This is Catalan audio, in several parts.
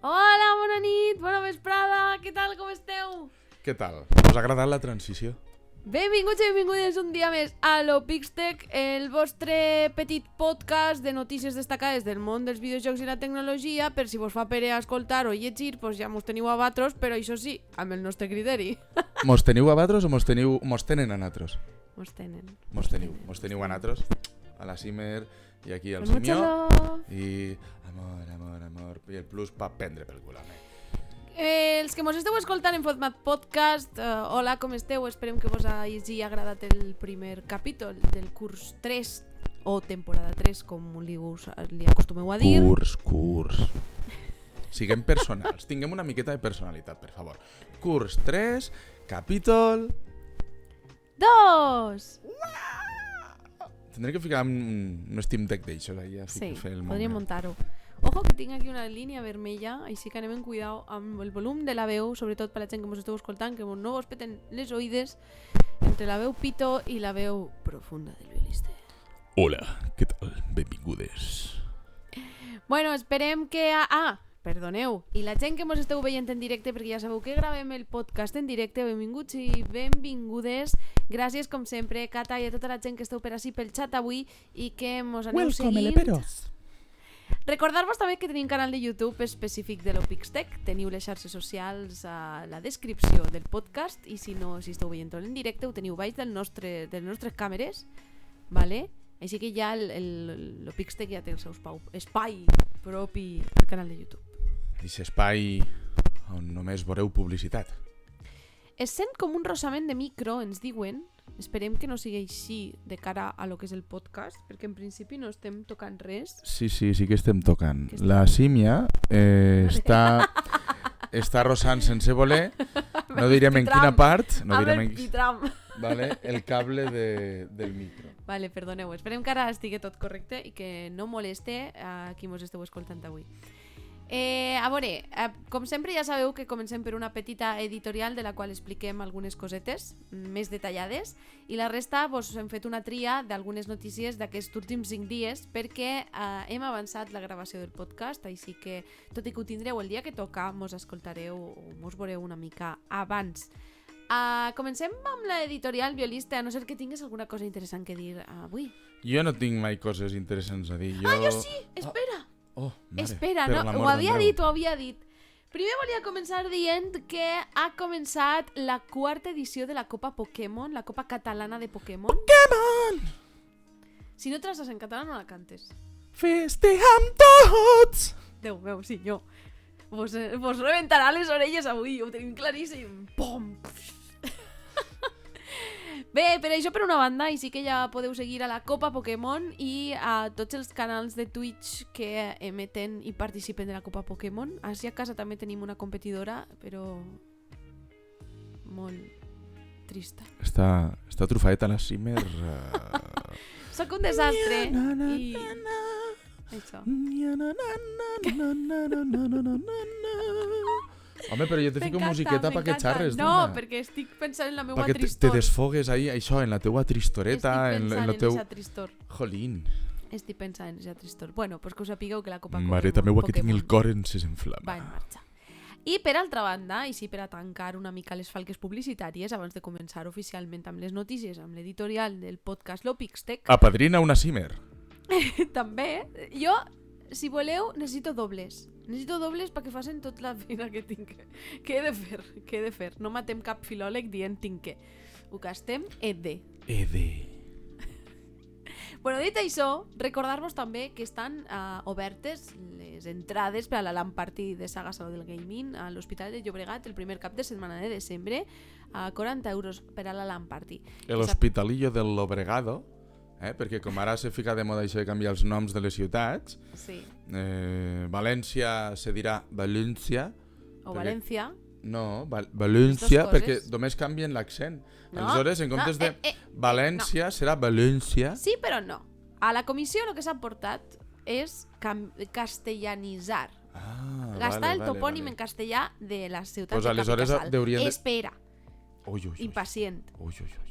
Hola, bona nit, bona vesprada, què tal, com esteu? Què tal? Us ha agradat la transició? Benvinguts i benvingudes un dia més a l'Opixtec, el vostre petit podcast de notícies destacades del món dels videojocs i la tecnologia. Per si vos fa pere escoltar o llegir, doncs ja mos teniu a vatros, però això sí, amb el nostre criteri. Mos teniu a vatros o mos tenen a natros? Mos tenen. Mos teniu a natros, a la Simer i aquí al Mucho Simió. love. I amor, i el plus pa prendre pel cul, home. Els que mos esteu escoltant en format podcast, hola, com esteu? Esperem que vos hagi agradat el primer capítol del curs 3 o temporada 3, com li acostumeu a dir. Curs. Siguem personals, tinguem una miqueta de personalitat, per favor. Curs 3, capítol... 2! Tindré que ficar un Steam Deck d'això, ja Sí, fer el podríem moment. muntar-ho. Ojo que tinc aquí una línia vermella, així que anem en cuidao amb el volum de la veu, sobretot per la gent que mos esteu escoltant, que no vos peten les oïdes entre la veu pito i la veu profunda del violista. Hola, què tal? Benvingudes. Bueno, esperem que... perdoneu. I la gent que mos esteu veient en directe, perquè ja sabeu que gravem el podcast en directe, benvinguts i benvingudes. Gràcies, com sempre, Cata, i a tota la gent que esteu per ací pel xat avui i que mos aneu seguint. Recordar-vos també que tenim canal de YouTube específic de l'Opixtec. Teniu les xarxes socials a la descripció del podcast i si no, si esteu veient en directe, ho teniu baix de les nostres càmeres, vale? Així que ja l'Opixtec ja té el seu espai propi al canal de YouTube. Aquest espai on només veureu publicitat. Es sent com un rossament de micro, ens diuen. Esperem que no sigui així de cara a lo que és el podcast, perquè en principi no estem tocant res. Sí que estem tocant. La símia està rossant sense voler, no direm en quina part, vale, el cable del micro. Vale, perdoneu, esperem que ara estigui tot correcte i que no moleste a qui mos esteu escoltant avui. A veure, com sempre ja sabeu que comencem per una petita editorial de la qual expliquem algunes cosetes més detallades i la resta vos hem fet una tria d'algunes notícies d'aquests últims 5 dies perquè hem avançat la gravació del podcast, així que tot i que ho tindreu el dia que toca, mos escoltareu o mos veureu una mica abans. Comencem amb l'editorial violista, a no ser que tingues alguna cosa interessant que dir avui. Jo no tinc mai coses interessants a dir. Jo sí! Espera! Mare, espera, no, ho havia dit. Primer volia començar dient que ha començat la 4ª edició de la Copa Pokémon, la Copa Catalana de Pokémon. Pokémon! Si no te la saps en català no la cantes. Festejam tots! Déu meu, senyor. Vos rebentarà les orelles avui, ho tenim claríssim. Pom! Bé, per això per una banda, i sí que ja podeu seguir a la Copa Pokémon i a tots els canals de Twitch que emeten i participen de la Copa Pokémon. Així a casa també tenim una competidora, però molt trista. Està trufadeta la Simer. Soc un desastre i... això. Home, però jo te fico musiqueta perquè xarres. No, perquè estic pensant en la meua perquè tristor. te desfogues ahí, això, en la teua tristoreta. Estic pensant en esa tristor. Jolín. Estic pensant en esa tristor. Bueno, pues que us sapigueu que la Copa Mareta meua, que tinc el cor en ses enflama. Va en marxa. I per altra banda, i sí per a tancar una mica les falques publicitàries, abans de començar oficialment amb les notícies, amb l'editorial del podcast L'Opixtec... Apadrina una Simer. També, jo, si voleu, necessito dobles. Necessito dobles perquè facin tota la feina que tinc. Què he de fer? No matem cap filòleg dient tinc que. Ho gastem ED. Bueno, dit això, recordar-vos també que estan obertes les entrades per a la LAN Party de Saga Saló del Gaming a l'Hospital de Llobregat el primer cap de setmana de desembre a 40 euros per a la LAN Party. El Hospitalillo del Lobregado, perquè com ara se fica de moda això de canviar els noms de les ciutats, sí. València se dirà València. O València. No, València, perquè només canvien l'accent. No, aleshores, en comptes de València, serà València. Sí, però no. A la comissió el que s'ha portat és castellanitzar. Gastar el topònim en castellà de la ciutat de capital. Espera. Impacient.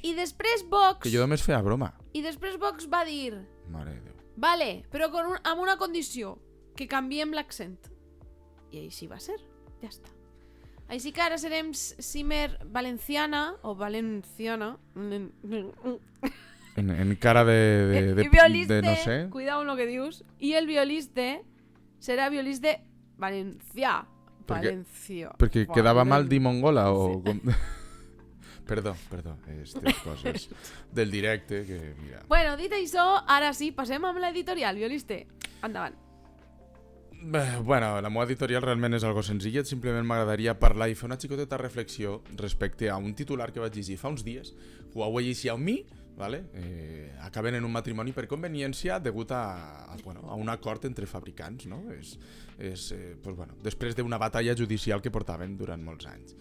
I després Vox... Que jo només feia broma. I després Vox va dir... Mare de Déu. Vale, però amb una condició. Que canviem l'accent. I així va ser, ja està. Així que ara serem Simer Valenciana o Valenciana. En cara de violiste, no sé. Cuidado amb lo que dius. I el violiste serà violiste valencià. Valenció. Perquè quedava mal dir mongola o... Sí. Perdó, aquestes coses del directe que mira. Bueno, dit això, ara sí, passem amb l'editorial, violiste. Endavant. Bueno, la meva editorial realment és algo senzilla, simplement m'agradaria parlar i fer una xicoteta reflexió respecte a un titular que vaig llegir fa uns dies. Huawei i Xiaomi, vale? Acaben en un matrimoni per conveniència degut a un acord entre fabricants, no? Pues bueno, després d'una batalla judicial que portaven durant molts anys.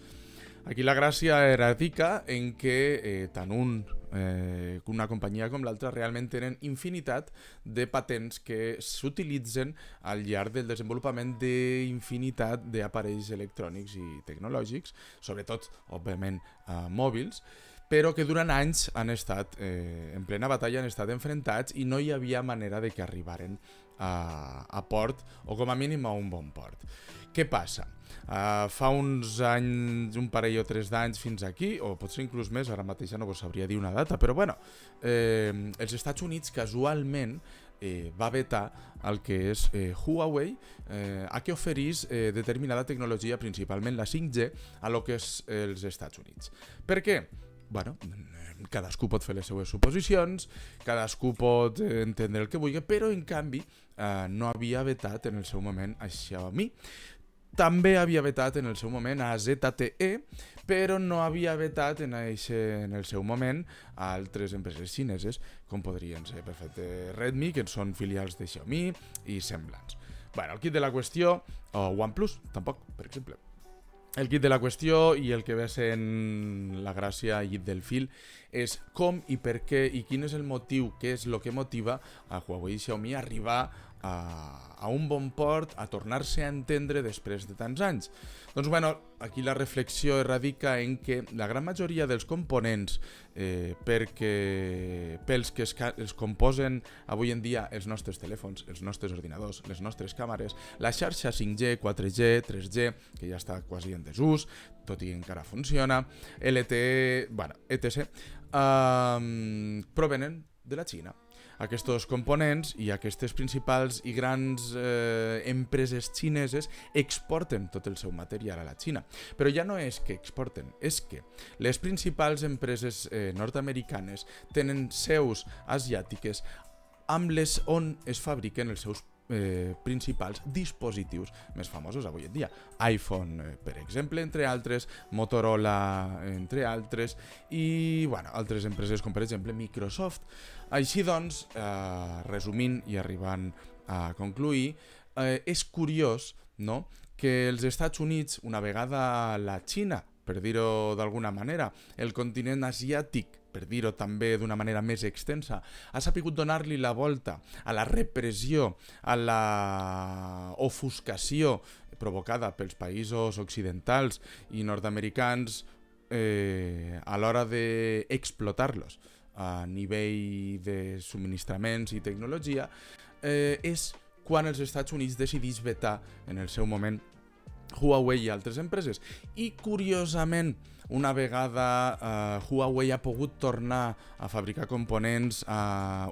Aquí la gràcia radica en que tant una companyia com l'altra realment tenen infinitat de patents que s'utilitzen al llarg del desenvolupament d'infinitat d'aparells electrònics i tecnològics, sobretot, òbviament, mòbils, però que durant anys han estat en plena batalla, han estat enfrontats i no hi havia manera de que arribaren a port, o com a mínim a un bon port. Què passa? Fa uns anys, un parell o 3 d'anys fins aquí, o potser inclús més, ara mateix ja no vos sabria dir una data, però bueno, els Estats Units casualment va vetar el que és Huawei a que oferís determinada tecnologia, principalment la 5G, a lo que és els Estats Units. Per què? Bueno, cadascú pot fer les seues suposicions, cadascú pot entendre el que vulgui, però en canvi no havia vetat en el seu moment a Xiaomi. També havia vetat en el seu moment a ZTE, però no havia vetat en el seu moment a altres empreses xineses, com podrien ser perfecte Redmi, que són filials de Xiaomi i semblants. Bueno, el kit de la qüestió, o OnePlus, tampoc, per exemple. El kit de la qüestió i el que ve sent la gràcia i del fil és com i per què i quin és el motiu, què és el que motiva a Huawei i Xiaomi a arribar a un bon port, a tornar-se a entendre després de tants anys. Doncs bueno, aquí la reflexió radica en que la gran majoria dels components pels que es composen avui en dia els nostres telèfons, els nostres ordinadors, les nostres càmeres, la xarxa 5G, 4G, 3G, que ja està quasi en desús, tot i encara funciona, LTE, bueno, etc., provenen de la Xina. Aquests components i aquestes principals i grans empreses xineses exporten tot el seu material a la Xina. Però ja no és que exporten, és que les principals empreses nord-americanes tenen seus asiàtiques amb les on es fabriquen els seus principals dispositius més famosos avui en dia. iPhone, per exemple, entre altres, Motorola, entre altres, i bueno, altres empreses com per exemple Microsoft. Així doncs, resumint i arribant a concluir, és curiós, no?, que els Estats Units, una vegada la Xina, per dir-ho d'alguna manera, el continent asiàtic, per dir-ho també d'una manera més extensa, ha sapigut donar-li la volta a la repressió, a la ofuscació provocada pels països occidentals i nord-americans a l'hora d'explotar-los a nivell de subministraments i tecnologia, és quan els Estats Units decidís vetar en el seu moment Huawei i altres empreses. I curiosament, una vegada Huawei ha pogut tornar a fabricar components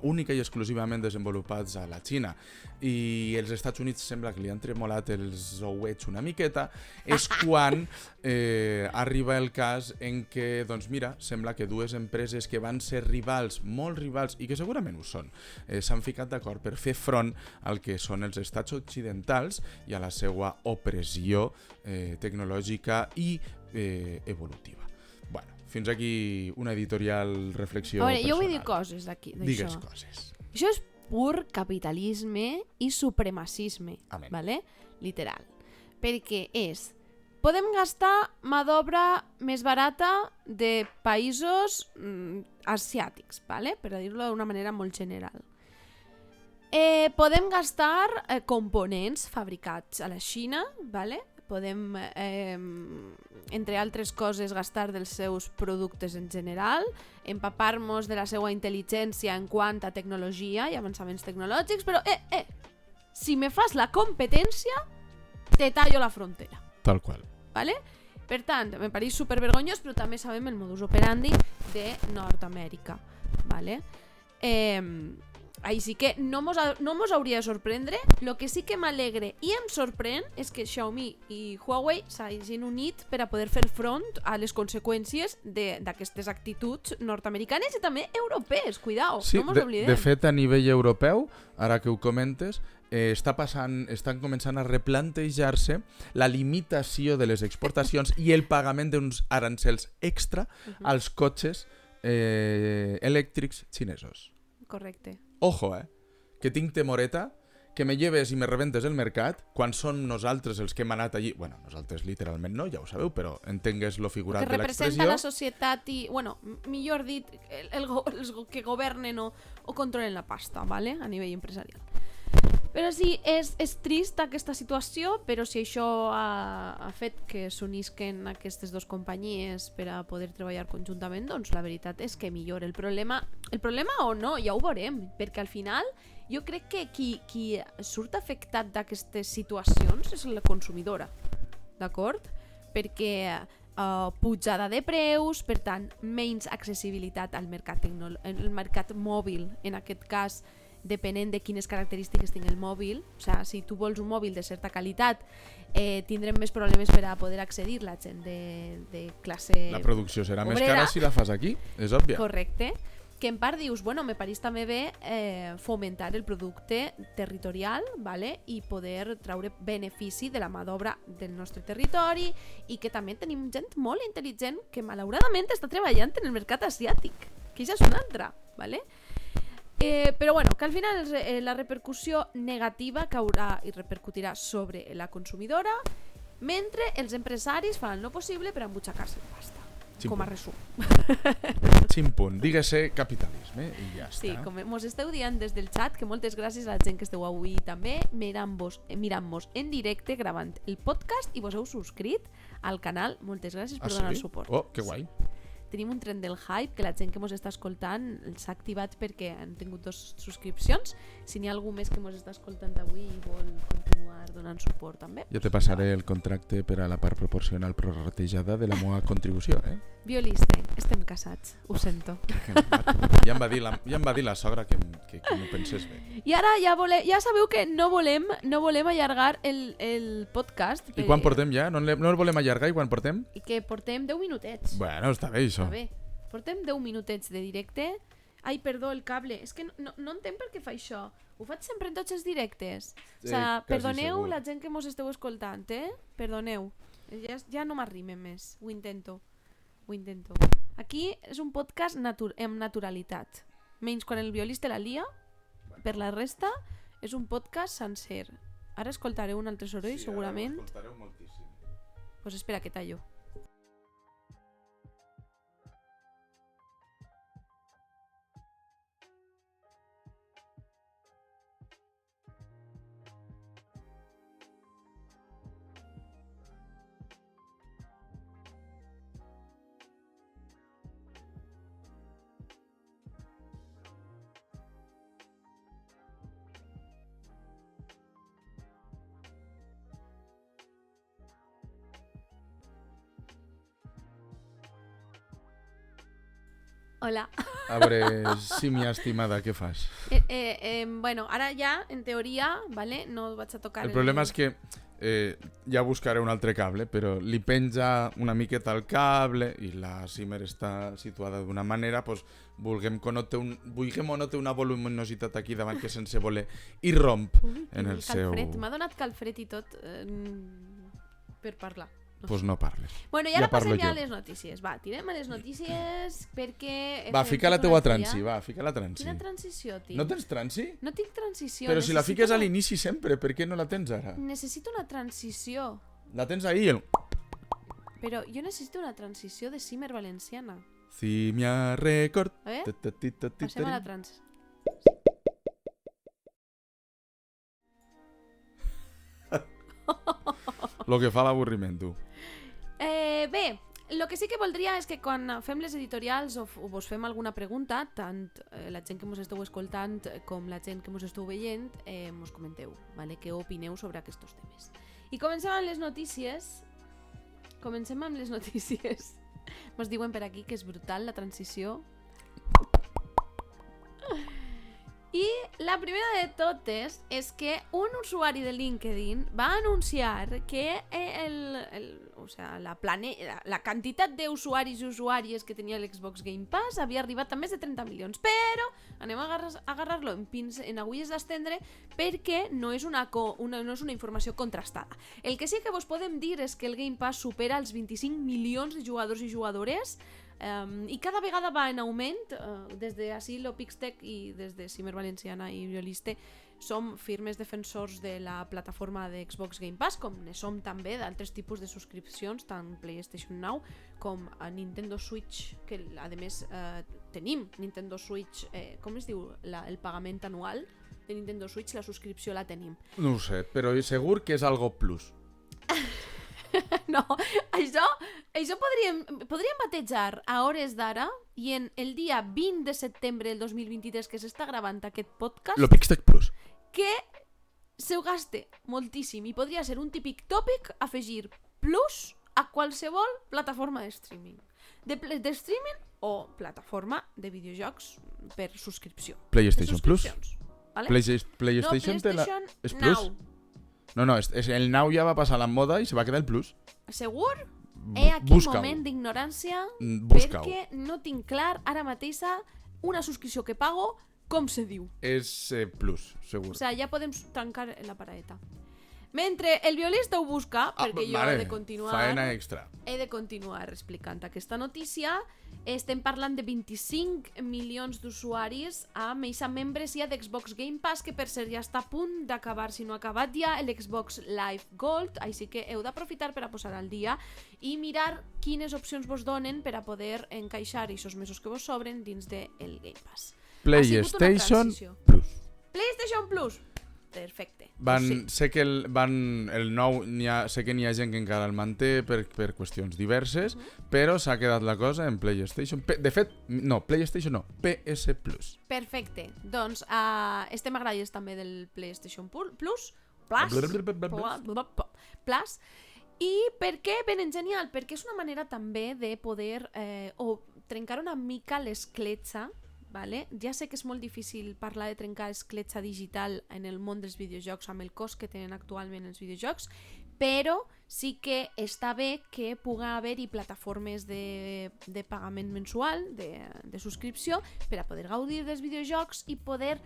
única i exclusivament desenvolupats a la Xina i els Estats Units sembla que li han tremolat els ouets una miqueta, és quan arriba el cas en què, doncs mira, sembla que dues empreses que van ser rivals, molt rivals, i que segurament ho són, s'han ficat d'acord per fer front al que són els estats occidentals i a la seva opressió tecnològica i evolutiva. Bueno, fins aquí una editorial reflexió personal. Jo vull dir coses d'aquí, d'això. Digues coses. Això és pur capitalisme i supremacisme, Amén. ¿vale? Literal. Perquè podem gastar mà d'obra més barata de països asiàtics, ¿vale? Per dir-ho d'una manera molt general. Podem gastar components fabricats a la Xina, ¿vale? Podem, entre altres coses, gastar dels seus productes en general, empapar-nos de la seva intel·ligència en quant a tecnologia i avançaments tecnològics, però si me fas la competència, te tallo la frontera. Tal qual. ¿Vale? Per tant, me pareix supervergonyós, però també sabem el modus operandi de Nord-Amèrica. ¿Vale? Així que no mos hauria de sorprendre. Lo que sí que m'alegre i em sorprèn és que Xiaomi i Huawei s'hagin unit per a poder fer front a les conseqüències d'aquestes actituds nord-americanes i també europees, cuidao, Sí, no mos oblidem. de fet, a nivell europeu, ara que ho comentes, estan començant a replantejar-se la limitació de les exportacions i el pagament d'uns arancels extra als cotxes elèctrics xinesos. Correcte. Ojo, que tinc temoreta que me lleves i me rebentes el mercat quan són nosaltres els que hem anat allí. Bueno, nosaltres literalment no, ja ho sabeu, però entengues lo figurat Que de representa l'expressió. la societat i, bueno, millor dit, els que governen o controlen la pasta, ¿vale? A nivell empresarial. Però sí, és trist aquesta situació, però si això ha fet que s'unisquen aquestes dues companyies per a poder treballar conjuntament, doncs la veritat és que millor. El problema o no, ja ho veurem, perquè al final jo crec que qui surt afectat d'aquestes situacions és la consumidora, d'acord? Perquè pujada de preus, per tant, menys accessibilitat al mercat mòbil, en aquest cas, depenent de quines característiques tingui el mòbil. O sigui, si tu vols un mòbil de certa qualitat, tindrem més problemes per a poder accedir la gent de classe La producció serà més obrera. cara si la fas aquí, és òbvia. Correcte. Que en part dius, bueno, me pareix també bé fomentar el producte territorial, ¿vale? I poder traure benefici de la mà d'obra del nostre territori i que també tenim gent molt intel·ligent que malauradament està treballant en el mercat asiàtic, que això és una altra, ¿vale? Però bueno, que al final la repercussió negativa caurà i repercutirà sobre la consumidora mentre els empresaris fan lo possible per embutxacar-se la pasta. Com a resum. Ximpunt, dígase capitalisme i ja està. Sí, com mos esteu dient des del xat, que moltes gràcies a la gent que esteu avui també mirant-vos en directe gravant el podcast i vos heu subscrit al canal. Moltes gràcies per donar el suport. Oh, que guai. Tenim un tren del hype que la gent que mos està escoltant s'ha activat perquè han tingut 2 subscripcions. Si n'hi ha algú més que mos està escoltant avui i vol continuar donant suport també. Jo te passaré el contracte per a la part proporcional prorratejada de la meva contribució, Violiste, estem casats, ho sento. Ja em va dir la sogra que m'ho pensés bé. I ara ja sabeu que no volem allargar el podcast. I quan portem ja? No el volem allargar i quan portem? I que portem 10 minutets. Bueno, està bé això. Està bé. Portem 10 minutets de directe. Ai, perdó, el cable. És que no entenc per què fa això. Ho faig sempre en tots els directes. O sigui, perdoneu la gent que mos esteu escoltant, Perdoneu. Ja no m'arrime més. Ho intento. Aquí és un podcast amb naturalitat. Menys quan el violista la lia. Per la resta, és un podcast sencer. Ara escoltareu un altre soroll, segurament. Sí, ara escoltareu moltíssim. Pues espera que tallo. Hola. A veure, si mi estimada, què fas? Bueno, ara ja, en teoria, ¿vale? No vaig a tocar... El problema és que ja buscaré un altre cable, però li penja una miqueta el cable i la Simmer està situada d'una manera, doncs vulguem o no té una voluminositat aquí davant que sense voler i romp en el seu... M'ha donat calfred i tot per parlar. Doncs no parles. Bueno, i ara parlo passem ja jo. a les notícies. Va, tirem a les notícies perquè... Va, fica la teua transi, va, fica la transi. Quina transició tinc? No tens transi? No tinc transició. Però si la fiques a l'inici sempre, per què no la tens ara? Necessito una transició. La tens ahí, el... Però jo necessito una transició de Simmer valenciana. Si me record... A veure, passem a la trans. Lo que fa l'avorriment, tu. Bé, el que sí que voldria és que quan fem les editorials o vos fem alguna pregunta, tant la gent que mos esteu escoltant com la gent que mos esteu veient, mos comenteu, ¿vale? Què opineu sobre aquests temes. I comencem amb les notícies. Mos diuen per aquí que és brutal la transició. I la primera de totes és que un usuari de LinkedIn va anunciar que la quantitat d'usuaris i usuàries que tenia l'Xbox Game Pass havia arribat a més de 30 milions, però anem a agarrar-lo en agulles d'estendre perquè no és una informació contrastada. El que sí que vos podem dir és que el Game Pass supera els 25 milions de jugadors i jugadores i cada vegada va en augment. Des de Asilo Pixtec i des de Cimer Valenciana i Violiste som firmes defensors de la plataforma de Xbox Game Pass, com ne som també d'altres tipus de subscripcions, tant PlayStation Now com a Nintendo Switch, que a més tenim Nintendo Switch, com es diu el pagament anual de Nintendo Switch, la subscripció la tenim. No ho sé, però segur que és algo plus. No, això podríem batejar a hores d'ara i en el dia 20 de setembre del 2023 que s'està gravant aquest podcast, Lo Pixtec Plus. Que se gaste moltíssim i podria ser un típic tòpic afegir plus a qualsevol plataforma de streaming. De streaming o plataforma de videojocs per subscripció. PlayStation Plus. ¿Vale? PlayStation té la... És Plus? No, el Now ja va passar la moda i se va quedar el Plus. Segur? Aquí Busca-ho. Moment d'ignorància Busca-ho. perquè no tinc clar ara mateixa una subscripció que pago com se diu. És Plus, segur. O sigui, ja podem tancar la paradeta. Mentre el violista ho busca, perquè jo he de continuar explicant aquesta notícia, estem parlant de 25 milions d'usuaris amb eixa membresia d'Xbox Game Pass, que per cert ja està a punt d'acabar, si no ha acabat ja, l'Xbox Live Gold, així que heu d'aprofitar per a posar al dia i mirar quines opcions vos donen per a poder encaixar aquests mesos que vos sobren dins del Game Pass. PlayStation Plus. PlayStation Plus. Perfecte. Sé que el nou sé que n'hi ha gent que encara el manté per qüestions diverses, però s'ha quedat la cosa en PlayStation. De fet, no, PlayStation no, PS Plus. Perfecte. Doncs estem agraïts també del PlayStation Plus. I per què? Ben genial, perquè és una manera també de poder trencar una mica l'escletxa. Vale? Ja sé que és molt difícil parlar de trencar escletxa digital en el món dels videojocs amb el cost que tenen actualment els videojocs, però sí que està bé que puga haver-hi plataformes de pagament mensual, de subscripció, per a poder gaudir dels videojocs i poder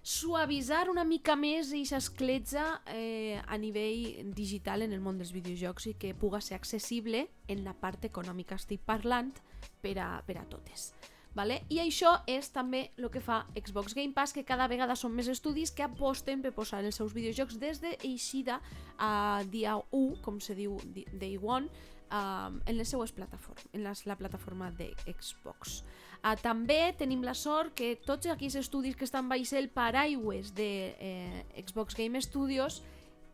suavitzar una mica més aquesta escletxa a nivell digital en el món dels videojocs i que puga ser accessible en la part econòmica, estic parlant, per a totes. Vale? I això és també el que fa Xbox Game Pass, que cada vegada són més estudis que aposten per posar els seus videojocs des d'eixida a dia 1, com se diu Day 1, en les seues plataformes, en la plataforma de Xbox. També tenim la sort que tots aquells estudis que estan baix el paraigües de Xbox Game Studios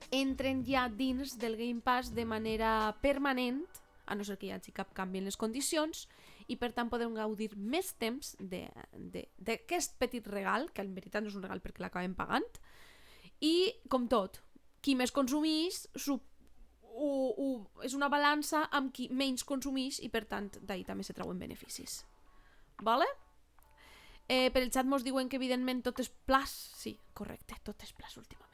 entren ja dins del Game Pass de manera permanent, a no ser que hi hagi cap canvi en les condicions, i per tant podem gaudir més temps d'aquest petit regal, que en veritat no és un regal perquè l'acabem pagant, i com tot, qui més consumeix és una balança amb qui menys consumeix i per tant d'ahir també se trauen beneficis. Vale? Per el xat mos diuen que evidentment tot és Plus. Sí, correcte, tot és Plus últimament.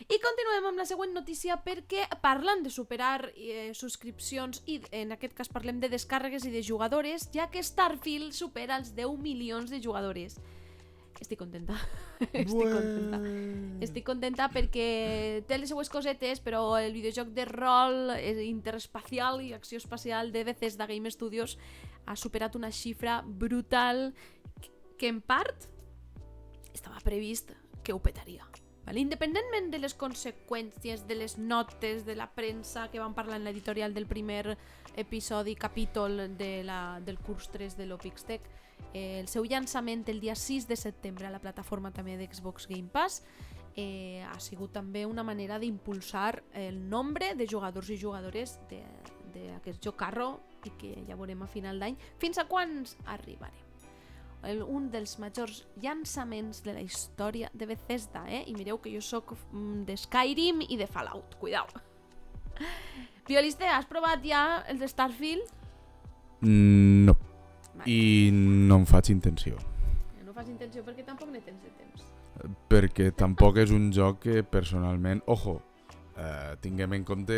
I continuem amb la següent notícia perquè parlant de superar subscripcions i en aquest cas parlem de descàrregues i de jugadores, ja que Starfield supera els 10 milions de jugadores. Estic contenta. Estic contenta perquè té les seues cosetes, però el videojoc de rol interespacial i acció espacial de Bethesda Game Studios ha superat una xifra brutal que en part estava previst que ho petaria. Independentment de les conseqüències, de les notes, de la premsa que vam parlar en l'editorial del primer capítol del curs 3 de l'Opixtec, el seu llançament el dia 6 de setembre a la plataforma també d'Xbox Game Pass ha sigut també una manera d'impulsar el nombre de jugadors i jugadores d'aquest joc carro i que ja veurem a final d'any fins a quants arribarem. Un dels majors llançaments de la història de Bethesda, i mireu que jo soc de Skyrim i de Fallout, cuidao. Violiste, has provat ja el de Starfield? No. Vale. I no em faig intenció. No fas intenció perquè tampoc ne tens de temps. Perquè tampoc és un joc que personalment... Ojo, tinguem en compte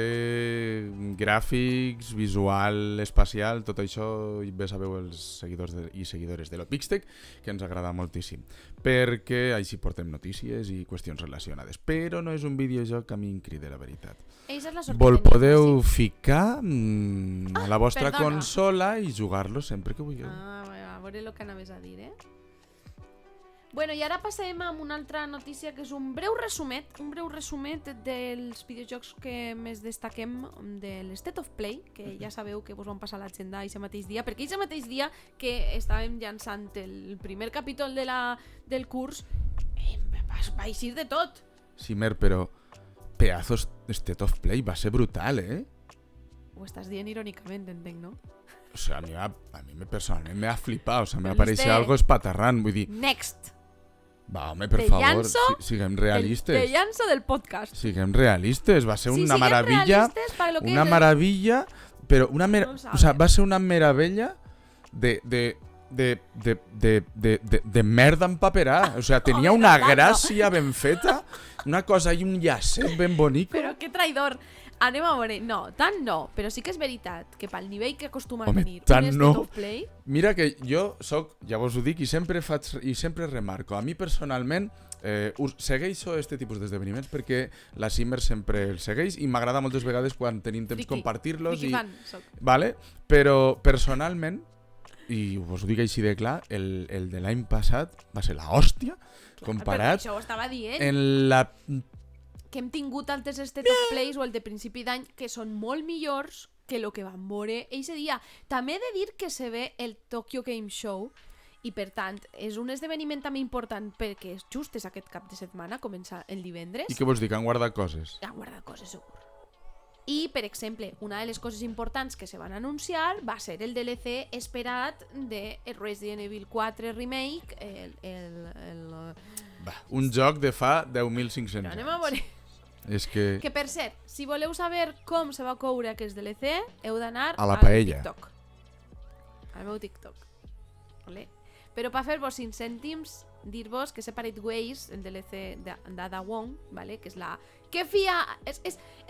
gràfics, visual, espacial, tot això bé sabeu els seguidors i seguidores de l'Opixtec, que ens agrada moltíssim, perquè així portem notícies i qüestions relacionades, però no és un videojoc que a mi em crida la veritat. Eixa és la sort Vol que tenim, podeu sí. ficar a la vostra perdona. consola i jugar-lo sempre que vulgueu. A veure el que anaves a dir, Bueno, i ara passem a una altra notícia que és un breu resumet dels videojocs que més destaquem de l'State of Play, que ja sabeu que vos van passar l'agenda aquest mateix dia, perquè aquest mateix dia que estàvem llançant el primer capítol del curs va eixir de tot. Sí, Mer, però pedazos State of Play va ser brutal, Ho estàs dient irònicament, entenc, no? O sea, a mi personalment me va flipar, o sea, me va Però parecer este- algo espatarrant, vull dir, Next! va, home, per Te favor, llanço siguem Te realistes. llanço del podcast. Siguem realistes, va ser Si una siguem maravilla, realistes, para lo que una és maravilla, però No ho o sea, sabe. va ser una meravella de merda empaperada. O sea, tenia Home, una no tant, no. gràcia ben feta, una cosa i un llacet ben bonic. Però que traïdor. Anem a veure, no, tant no, però sí que és veritat que pel nivell que acostuma a Home, tenir tant un State no. of Play, Mira que jo soc, ja vos ho dic, i sempre remarco, a mi personalment segueixo este tipus d'esdeveniments perquè la Simmer sempre el segueix i m'agrada moltes vegades quan tenim temps compartir-los. friki fan, soc. Vale? Però personalment, i us ho dic així de clar, el de l'any passat va ser la hòstia comparat Però això ho estava dient, en la... que hem tingut altres State of Plays o el de principi d'any que són molt millors que el que vam veure eixe dia. També he de dir que se ve el Tokyo Game Show i per tant és un esdeveniment també important perquè just és aquest cap de setmana, comença el divendres. I què vols dir, que han guardat coses? Han guardat coses segur. I, per exemple, una de les coses importants que se van anunciar va ser el DLC esperat de Resident Evil 4 Remake, Va, un joc de fa 10.500 Però anys. anem a veure. És que... Que, per cert, si voleu saber com se va coure aquest DLC, heu d'anar A la al paella. TikTok. Al meu TikTok. Vale? Però per fer-vos 5 cèntims, dir-vos que Separate Ways, el DLC d'Ada Wong, vale? Que és la... Que fia... És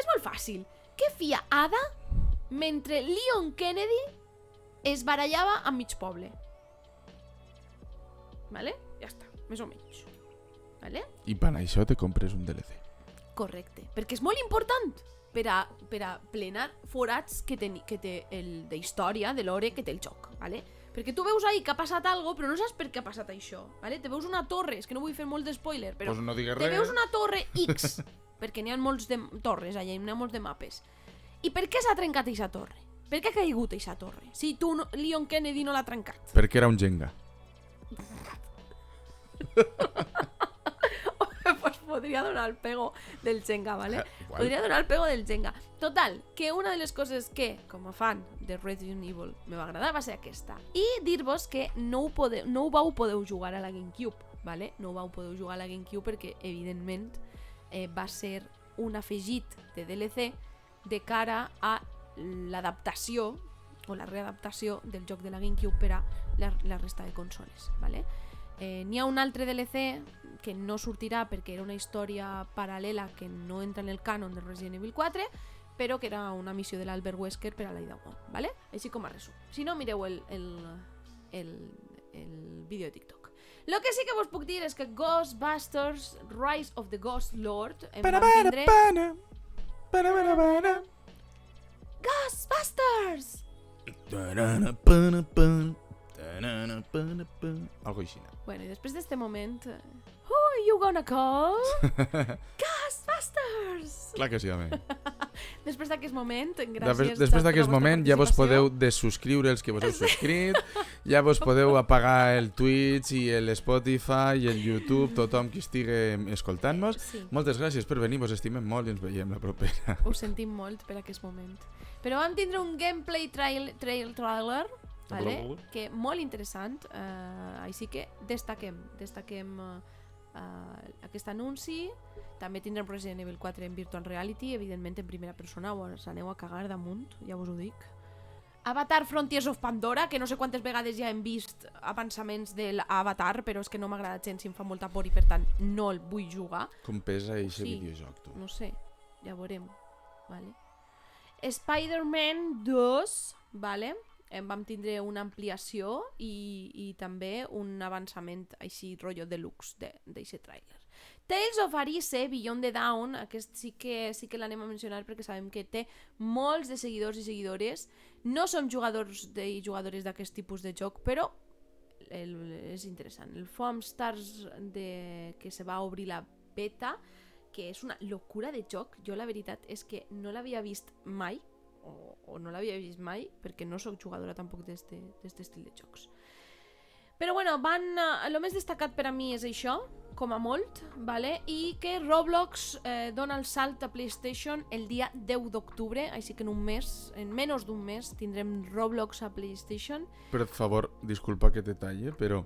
molt fàcil. Què fia Ada mentre Leon Kennedy es barallava amb mig poble? Vale? Ja està, més o menys. Vale? I per això te compres un DLC. Correcte, perquè és molt important per a plenar forats que té de història, de l'ore que té el joc, vale? Perquè tu veus ahí que ha passat algo, però no saps per què ha passat això, vale? Te veus una torre, és que no vull fer molt de spoiler, però Pues no digues te res. veus una torre X, perquè n'hi ha molts de torres allà, n'hi ha molts de mapes. I per què s'ha trencat aquesta torre? Per què ha caigut aquesta torre? Si tu, Leon Kennedy, no l'ha trencat. Perquè era un Jenga. Pues podria donar el pego del Jenga, ¿vale? Igual. Podria donar el pego del Jenga. Total, que una de les coses que, com a fan de Resident Evil, me va agradar va ser aquesta. I dir-vos que no ho vau poder jugar a la GameCube, ¿vale? No ho vau poder jugar a la GameCube perquè, evidentment, va ser un afegit de DLC de cara a l'adaptació o la readaptació del joc de la GameCube per a la resta de consoles, ¿vale? N'hi ha un altre DLC que no sortirà perquè era una història paral·lela que no entra en el cànon de Resident Evil 4, però que era una missió de l'Albert Wesker per a l'Ida Wong, ¿vale? Així com a resum. Si no, mireu el vídeo de TikTok. Lo que sí que vos puc dir és que Ghostbusters Rise of the Ghost Lord em van tindre... Ghostbusters! Algo així. Bueno, i després d'este moment... Who are you gonna call? Ghostbusters! Clar que sí, home. Després d'aquest moment, gràcies... Després d'aquest per la vostra moment ja vos participació. podeu desuscriure els que vos heu subscrit, ja vos podeu apagar el Twitch i el Spotify i el YouTube, tothom que estigui escoltant-nos. Sí. Moltes gràcies per venir, vos estimem molt i ens veiem la propera. Ho sentim molt per aquest moment. Però vam tindre un gameplay trailer, vale? Que molt interessant, així que destaquem aquest anunci. També tindrem Resident Evil 4 en Virtual Reality, evidentment en primera persona, us aneu a cagar damunt, ja us ho dic. Avatar Frontiers of Pandora, que no sé quantes vegades ja hem vist avançaments de l'Avatar, però és que no m'agrada gens i em fa molta por i per tant no el vull jugar. Com pesa aquest videojoc, tu? No sé, ja veurem. Vale. Spider-Man 2, vale? Vam tindre una ampliació i també un avançament així rotllo deluxe d'aquest tràiler. Tales of Arise, Beyond the Dawn, aquest sí que l'anem a mencionar perquè sabem que té molts de seguidors i seguidores. No som jugadors i jugadores d'aquest tipus de joc, però és interessant. El Foam Stars que se va obrir la beta, que és una locura de joc. Jo la veritat és que no l'havia vist mai, o no l'havia vist mai, perquè no sóc jugadora tampoc d'este estil de jocs. Però bueno, el més destacat per a mi és això, com a molt, vale? I que Roblox dona el salt a PlayStation el dia 10 d'octubre, així que en menys d'un mes tindrem Roblox a PlayStation. Per favor, disculpa que te talle, però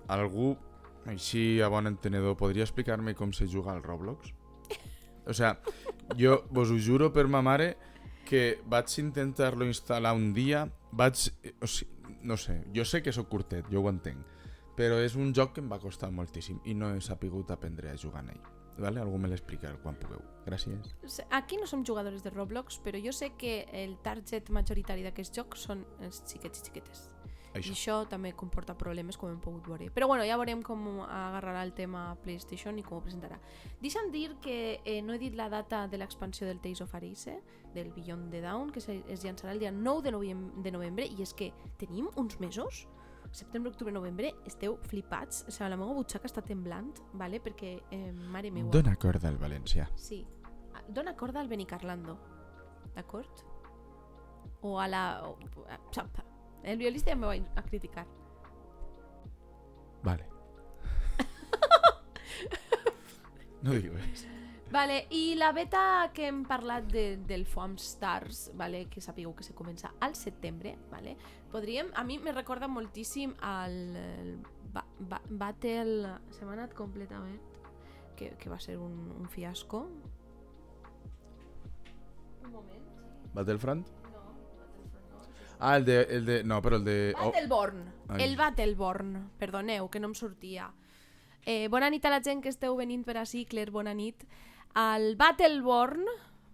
algú, així a bon entenedor, podria explicar-me com se juga al Roblox? O sea, jo vos ho juro per ma mare que vaig intentar-lo instal·lar un dia, no sé, jo sé que sóc curtet, jo ho entenc, però és un joc que em va costar moltíssim i no he sapigut aprendre a jugar en ell. Vale? Algú me l'explica quan pugueu. Gràcies. Aquí no som jugadors de Roblox, però jo sé que el target majoritari d'aquests jocs són els xiquets i xiquetes. I això també comporta problemes, com hem pogut veure. Però bueno, ja veurem com agarrarà el tema PlayStation i com ho presentarà. Deixa'm dir que no he dit la data de l'expansió del Tales of Arise, del Beyond the Dawn, que es llançarà el dia 9 de novembre, i és que tenim uns mesos, setembre, octubre, novembre, esteu flipats. O sigui, la meva butxaca està temblant, vale? Perquè, mare meua... Dona corda al valencià. Sí, dona corda al Benicarlando, d'acord? O a la... El violista ja me va a criticar. Vale. No dic res. Vale, i la beta que hem parlat del Foam Stars, vale, que sapigueu que se comença al setembre, vale, a mi me recorda moltíssim al Battle... Se m'ha anat completament, que va ser un fiasco. Un moment. Battlefront? Ah, el de... No, però el de... Battleborn. El Battleborn. Perdoneu, que no em sortia. Bona nit a la gent que esteu venint per ací, Claire, bona nit. El Battleborn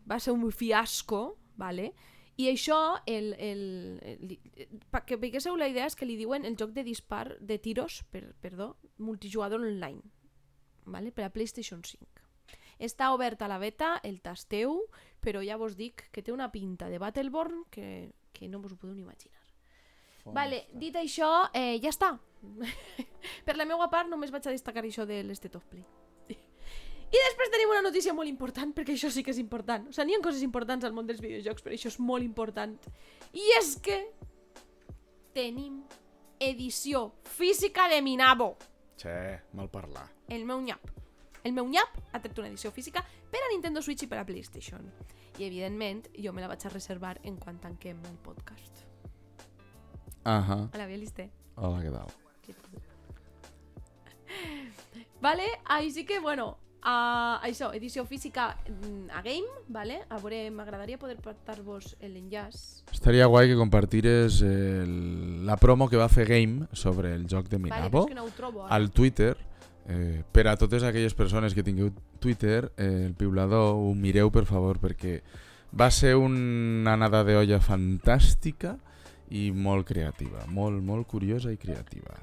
va ser un fiasco, vale? I això, que veiéssiu la idea, és que li diuen el joc de dispar, de tiros, multijugador online, vale? Per a PlayStation 5. Està oberta la beta, el tasteu, però ja vos dic que té una pinta de Battleborn que no vos ho podeu ni imaginar. Vale, dit això, ja està. Per la meva part només vaig a destacar això de l'State of Play. I després tenim una notícia molt important, perquè això sí que és important. O sigui, n'hi ha coses importants al món dels videojocs, però això és molt important. I és que tenim edició física de Minabo. Mal parlar. El meu nyap. El meu nyap ha tret una edició física per a Nintendo Switch i per a PlayStation. I, evidentment, jo me la vaig a reservar en quan tanquem el podcast. Hola, Bieliste. Hola, què tal? Vale, així que, bueno, això, edició física a Game, vale? A veure, m'agradaria poder portar-vos l'enllaç. Estaria guai que compartires la promo que va fer Game sobre el joc de Minabo al Twitter. Per a totes aquelles persones que tingueu Twitter, el piulador, ho mireu per favor, perquè va ser una anada d'olla fantàstica i molt creativa, molt curiosa i creativa.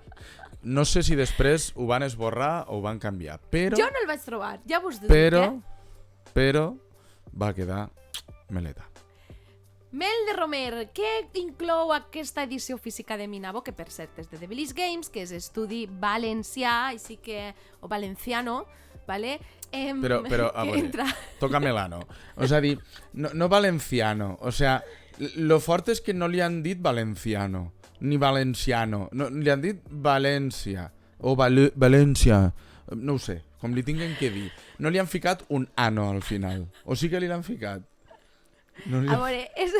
No sé si després ho van esborrar o ho van canviar, però... Jo no el vaig trobar, ja vos dic, però va quedar meleta. Mel de Romer, què inclou aquesta edició física de Minabo, que per cert és de Devilis Games, que és estudi valencià, així que, o valenciano, vale? Però a veure, toca Melano. O sigui, no valenciano, o sigui, lo fort és que no li han dit valenciano, ni valenciano, no, li han dit València, o València, no ho sé, com li tinguin que dir. No li han ficat un ano al final, o sí que li l'han ficat? No a veure, és...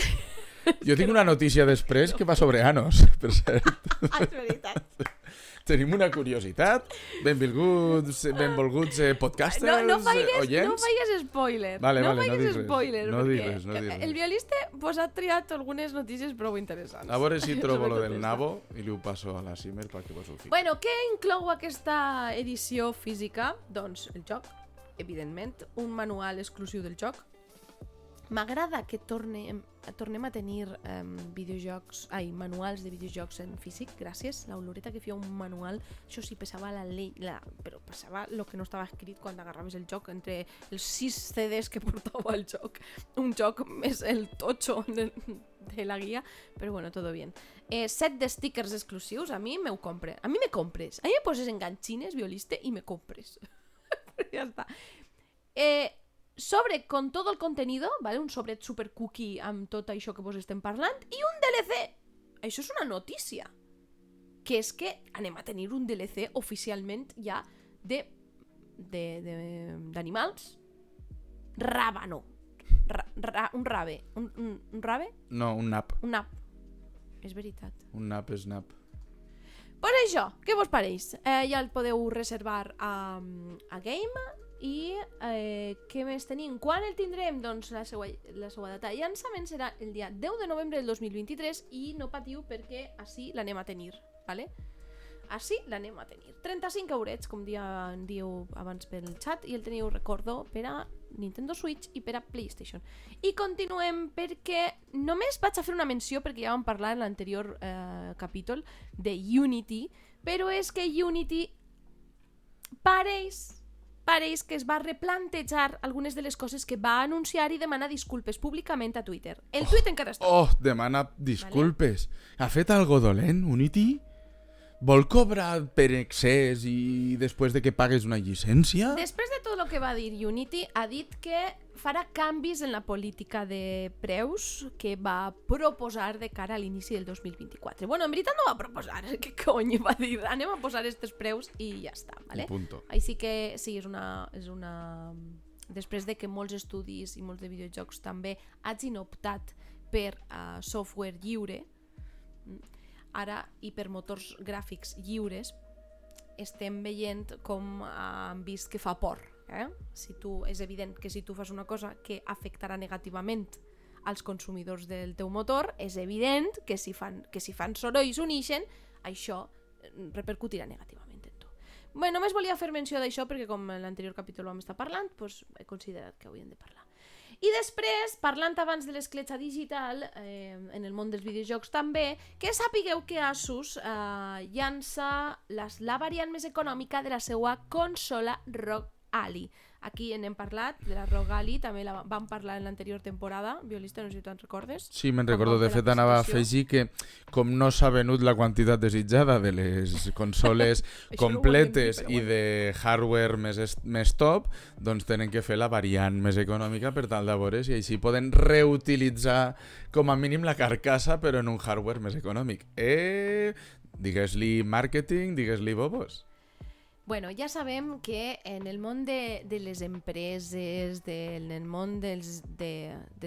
Jo tinc una notícia després que va sobre anos, per cert. És veritat. Tenim una curiositat. Benvolguts podcasters, No oients. faigues spoiler. Vale, no no faigues dic res. spoiler. No dic perquè res, no dic res. El violista ha triat algunes notícies prou interessants. A veure si trobo lo Sobretot del esta. nabo i li ho passo a la Simer perquè vos ho fiqui. Bueno, què inclou aquesta edició física? Doncs el joc, evidentment, un manual exclusiu del joc. M'agrada que tornem a tenir manuals de videojocs en físic, gràcies. La oloreta que feia un manual, això sí, pesava però pesava el que no estava escrit quan agarraves el joc, entre els 6 CDs que portava el joc. Un joc més el totxo de la guia, però bueno, todo bien. 7 de stickers exclusius, a mi me compres. A mi me poses enganxines, violista, i me compres. Ja està. Sobre con todo el contenido, ¿vale? Un sobret super cookie amb tot això que vos estem parlant, i un DLC. Això és una notícia. Que és que anem a tenir un DLC oficialment ja d'animals. Rábano. Un rave. Un rave? No, un nap. Un nap. És veritat. Un nap és nap. Pues això, què vos pareix? Ja el podeu reservar a Game. I què més tenim? Quan el tindrem? Doncs la seva data de llançament serà el dia 10 de novembre del 2023 i no patiu perquè així l'anem a tenir, ¿vale? Així l'anem a tenir. 35 eurets, com dieu abans pel xat, i el teniu, recordo, per a Nintendo Switch i per a PlayStation. I continuem perquè només vaig a fer una menció perquè ja vam parlar en l'anterior capítol de Unity, però és que Unity pareix que es va replantejar algunes de les coses que va anunciar i demana disculpes públicament a Twitter. El tuit encara està. Demana disculpes. Vale. Ha fet algo dolent, Unity? Vol cobrar per excés i després de que pagues una llicència? Després de tot el que va dir Unity, ha dit que farà canvis en la política de preus que va proposar de cara a l'inici del 2024. Bueno, en veritat no va proposar, què cony va dir? Anem a posar estos preus i ja està, ¿vale? Punto. Així que sí, és una... Després de que molts estudis i molts de videojocs també hagin optat per software lliure, ara i per motors gràfics lliures, estem veient com han vist que fa por. És evident que si tu fas una cosa que afectarà negativament als consumidors del teu motor, és evident que si fan soroll i s'unixen, això repercutirà negativament en tu. Bé, només volia fer menció d'això perquè com en l'anterior capítol vam estar parlant, doncs he considerat que hauríem de parlar. I després, parlant abans de l'escletxa digital, en el món dels videojocs també, que sapigueu que Asus llança la variant més econòmica de la seva consola ROG Ally. Aquí n'hem parlat, de la ROG Ally, també la vam parlar en l'anterior temporada, violista, no sé si te'n recordes. Sí, me'n recordo, de fet anava a afegir que com no s'ha venut la quantitat desitjada de les consoles completes i de hardware més top, doncs tenen que fer la variant més econòmica per tal de veure si així poden reutilitzar com a mínim la carcassa però en un hardware més econòmic. Digues-li marketing, digues-li bobos. Bueno, ja sabem que en el món de les empreses, en el món del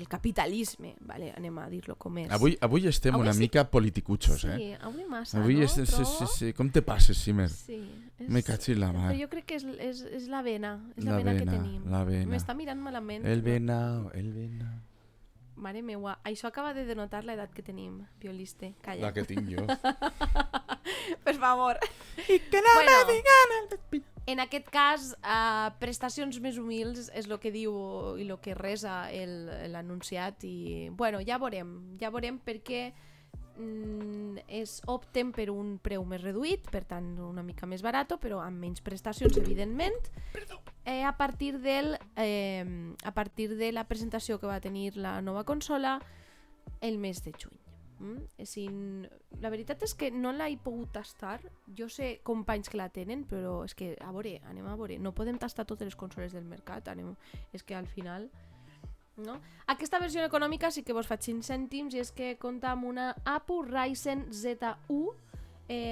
capitalisme, vale? Anem a dir-lo com és. Avui estem una mica politicutxos, Sí, avui massa, avui no? Sí. Com te passes, Simer? Sí. Me caig en la mar. Però jo crec que és la vena, és la vena que tenim. La vena. M'està mirant malament. El venao. Mare meua, això acaba de denotar l'edat que tenim, violiste. Calla. La que tinc jo. Per favor. I que no me digan el despina. En aquest cas, prestacions més humils és el que diu i el que resa l'anunciat i bueno, ja veurem perquè opten per un preu més reduït, per tant una mica més barat, però amb menys prestacions, evidentment, a partir de la presentació que va tenir la nova consola el mes de juny. La veritat és que no l'he pogut tastar. Jo sé companys que la tenen, però és que anem a veure, no podem tastar totes les consoles del mercat, és que al final no? Aquesta versió econòmica sí que vos faig 5 cèntims i és que compta amb una APU Ryzen Z1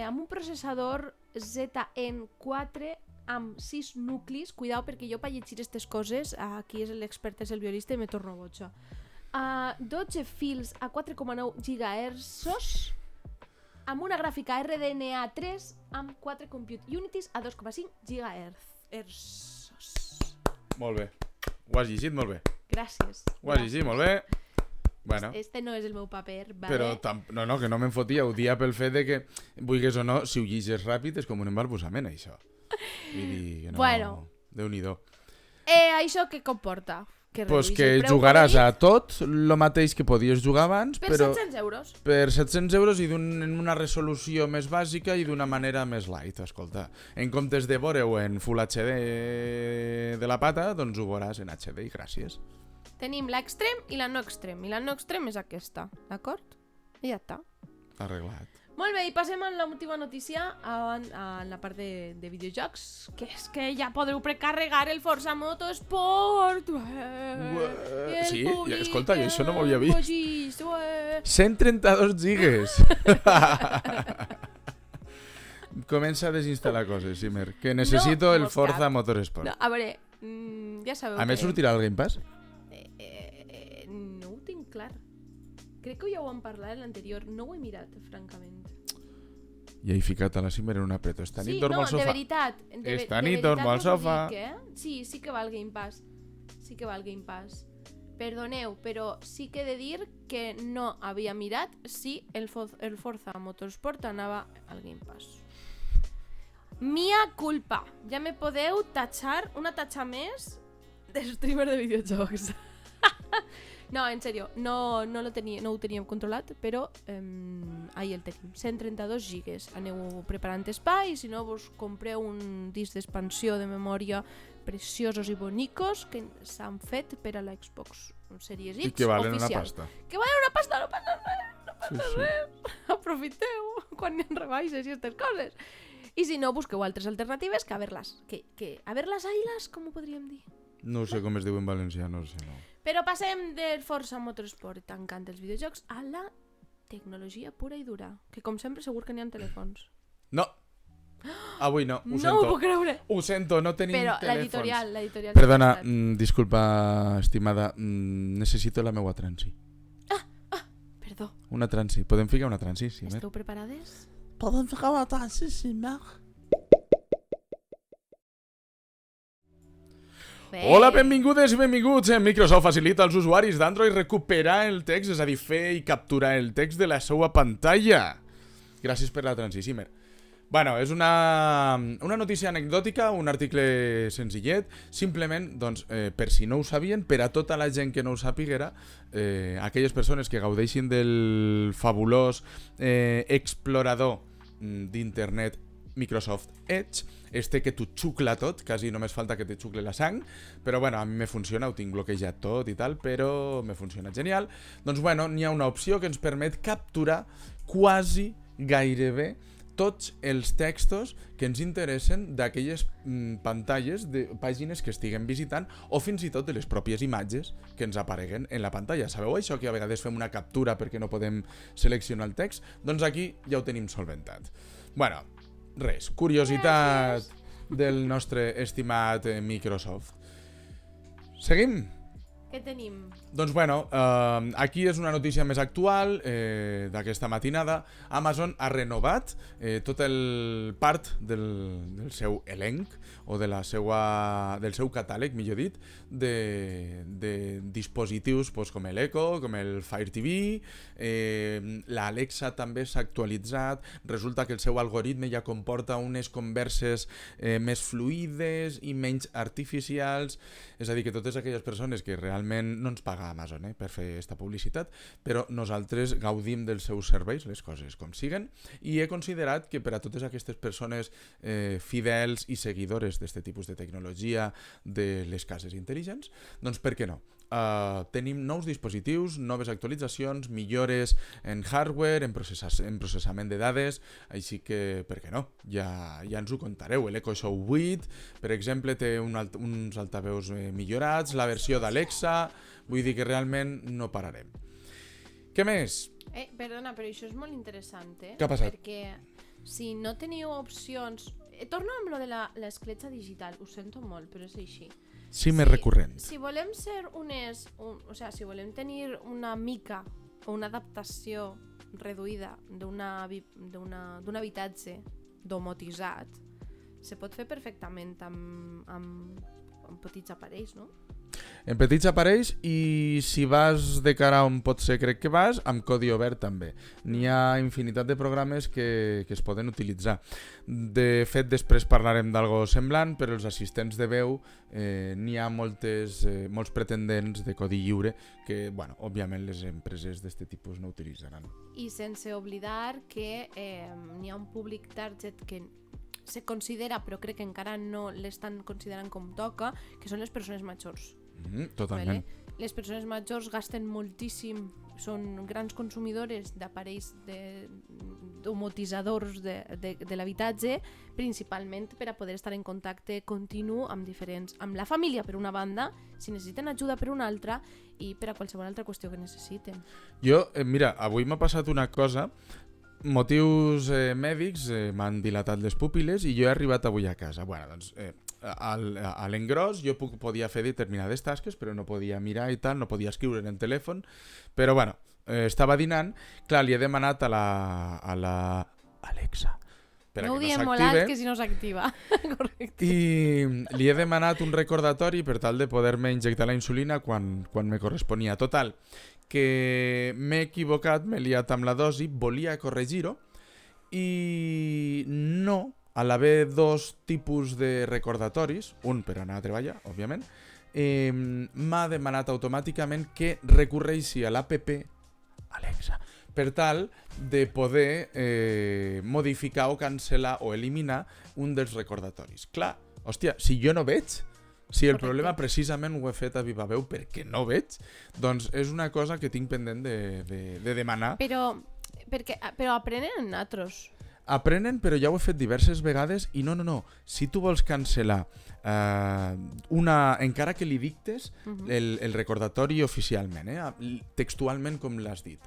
amb un processador Zen4 amb 6 nuclis. Cuidao perquè jo per llegir aquestes coses, aquí l'expert és el violista i me torno boja. 12 fils a 4,9 GHz amb una gràfica RDNA3 amb 4 compute unities a 2,5 GHz. Molt bé. Ho has llegit molt bé. Gràcies. Ho has llegit molt bé. Bueno. Este no és el meu paper, vale? Però no, que no me'n fotia. Ho dia pel fet de que, vulguis o no, si ho llegis ràpid és com un embarbussament, això. Vull dir que no... Bueno. Déu-n'hi-do. Això què comporta? Pues que jugaràs a tot el mateix que podies jugar abans, per però 700 euros. Per 700 euros i en una resolució més bàsica i d'una manera més light, escolta. En comptes de veure-ho en Full HD de la pata, doncs ho veuràs en HD i gràcies. Tenim l'extrem i la no extrem. I la no extrem és aquesta, d'acord? I ja està. Arreglat. Molt bé, i passem a l'última notícia a la part de videojocs, que és que ja podreu precarregar el Forza Motorsport. Sí, escolta, jo això no m'ho havia vist. 132 gigas. Comença a desinstal·lar coses, Simer, que necessito el Forza Motorsport. No, a veure, ja sabeu a més sortirà el Game Pass? No ho tinc clar. Crec que ja ho vam parlar en l'anterior. No ho he mirat, francament. Ja he ficat a la Simer en un apreto. Esta nit dormo al sofà. Sí, no, de veritat. Esta nit dormo al sofà. Sí que va al Game Pass. Sí que va al Game Pass. Perdoneu, però sí que he de dir que no havia mirat si el Forza Motorsport anava al Game Pass. Mia culpa. Ja me podeu tatxar una tatxa més de streamer de videojocs. No, en sèrio, no ho teníem controlat, però ahí el tenim, 132 gigas. Aneu preparant espai, si no vos compreu un disc d'expansió de memòria preciosos i bonicos que s'han fet per a la Xbox Series X oficial. I que valen una pasta. Que valen una pasta, no passa res. Aprofiteu quan hi ha rebaixes i aquestes coses. I si no, busqueu altres alternatives que haver-las. Haver-las ailas, com ho podríem dir? No sé com es diu en valencià, no sé. No. Però passem del Forza Motorsport, tancant els videojocs, a la tecnologia pura i dura. Que com sempre segur que n'hi ha telèfons. No. Avui no, ho sento. No ho puc creure. Ho sento, no tenim però telèfons. Però l'editorial... Perdona, disculpa, estimada, necessito la meua transi. Perdó. Una transi. Podem ficar una transi, Simer? Esteu preparades? Podem ficar una transi, Simer? Bé. Hola, benvingudes i benvinguts. Microsoft facilita als usuaris d'Android recuperar el text, és a dir, fer i capturar el text de la seva pantalla. Gràcies per la transi, Simer. Bueno, és una notícia anecdòtica, un article senzillet, simplement, doncs, per si no ho sabien, per a tota la gent que no ho sapiguera, aquelles persones que gaudeixin del fabulós explorador d'internet Microsoft Edge, que t'ho xucla tot, quasi només falta que te xucle la sang, però bueno, a mi me funciona, ho tinc bloquejat tot i tal, però me funciona genial. Doncs bueno, n'hi ha una opció que ens permet capturar quasi gairebé tots els textos que ens interessen d'aquelles pantalles de pàgines que estiguem visitant o fins i tot de les pròpies imatges que ens apareguen en la pantalla. Sabeu això que a vegades fem una captura perquè no podem seleccionar el text? Doncs aquí ja ho tenim solventat. Bueno, res, curiositat del nostre estimat Microsoft. Seguim? Què tenim? Doncs bueno, aquí és una notícia més actual d'aquesta matinada. Amazon ha renovat tot el part del seu elenc o del seu catàleg, millor dit, de dispositius com l'Echo, com el Fire TV, l'Alexa també s'ha actualitzat, resulta que el seu algoritme ja comporta unes converses més fluides i menys artificials, és a dir, que totes aquelles persones que realment no ens paga Amazon per fer aquesta publicitat, però nosaltres gaudim dels seus serveis, les coses com siguen, i he considerat que per a totes aquestes persones fidels i seguidores d'aquest tipus de tecnologia de les cases intel·ligents, doncs per què no? Tenim nous dispositius, noves actualitzacions, millores en hardware, en processament de dades, així que per què no? Ja ens ho contareu. L'Echo Show 8, per exemple, té uns altaveus millorats, la versió d'Alexa, vull dir que realment no pararem. Què més? Perdona, però això és molt interessant, Què ha passat? Perquè si no teniu opcions... Torno amb lo de l'escletxa digital, ho sento molt, però és així. Sí, més recurrent. Si volem ser si volem tenir una mica o una adaptació reduïda d'un habitatge domotitzat se pot fer perfectament amb petits aparells, no? En petits aparells, i si vas de cara on pot ser, crec que vas, amb codi obert també. N'hi ha infinitat de programes que es poden utilitzar. De fet, després parlarem d'algo semblant, però els assistents de veu n'hi ha molts pretendents de codi lliure que, bueno, òbviament les empreses d'aquest tipus no utilitzaran. I sense oblidar que n'hi ha un públic target que se considera, però crec que encara no l'estan considerant com toca, que són les persones majors. Totalment. Vale? Les persones majors gasten moltíssim, són grans consumidores d'aparells domotitzadors de l'habitatge, principalment per a poder estar en contacte continu amb la família per una banda, si necessiten ajuda per una altra i per a qualsevol altra qüestió que necessiten. Jo, mira, avui m'ha passat una cosa, motius mèdics, m'han dilatat les pupil·les i jo he arribat avui a casa. Bueno, doncs, a l'engròs jo podia fer determinades tasques, però no podia mirar i tal, no podia escriure en el telèfon, però bueno, estava dinant, clar, li he demanat a la Alexa no ho diem molt alt, que si no s'activa. Correcte. I li he demanat un recordatori per tal de poder-me injectar la insulina quan me corresponia. Total, que m'he equivocat, m'he liat amb la dosi, volia corregir-ho i no, a l'haver dos tipus de recordatoris, un per anar a treballar, òbviament, m'ha demanat automàticament que recorreixi a l'APP Alexa per tal de poder modificar o cancel·lar o eliminar un dels recordatoris. Clar, hòstia, si jo no veig, si el problema precisament ho he fet a viva veu perquè no veig, doncs és una cosa que tinc pendent de demanar. Però aprenen en natros. Aprenen, però ja ho he fet diverses vegades i no. Si tu vols cancel·lar encara que li dictes el recordatori oficialment, textualment com l'has dit,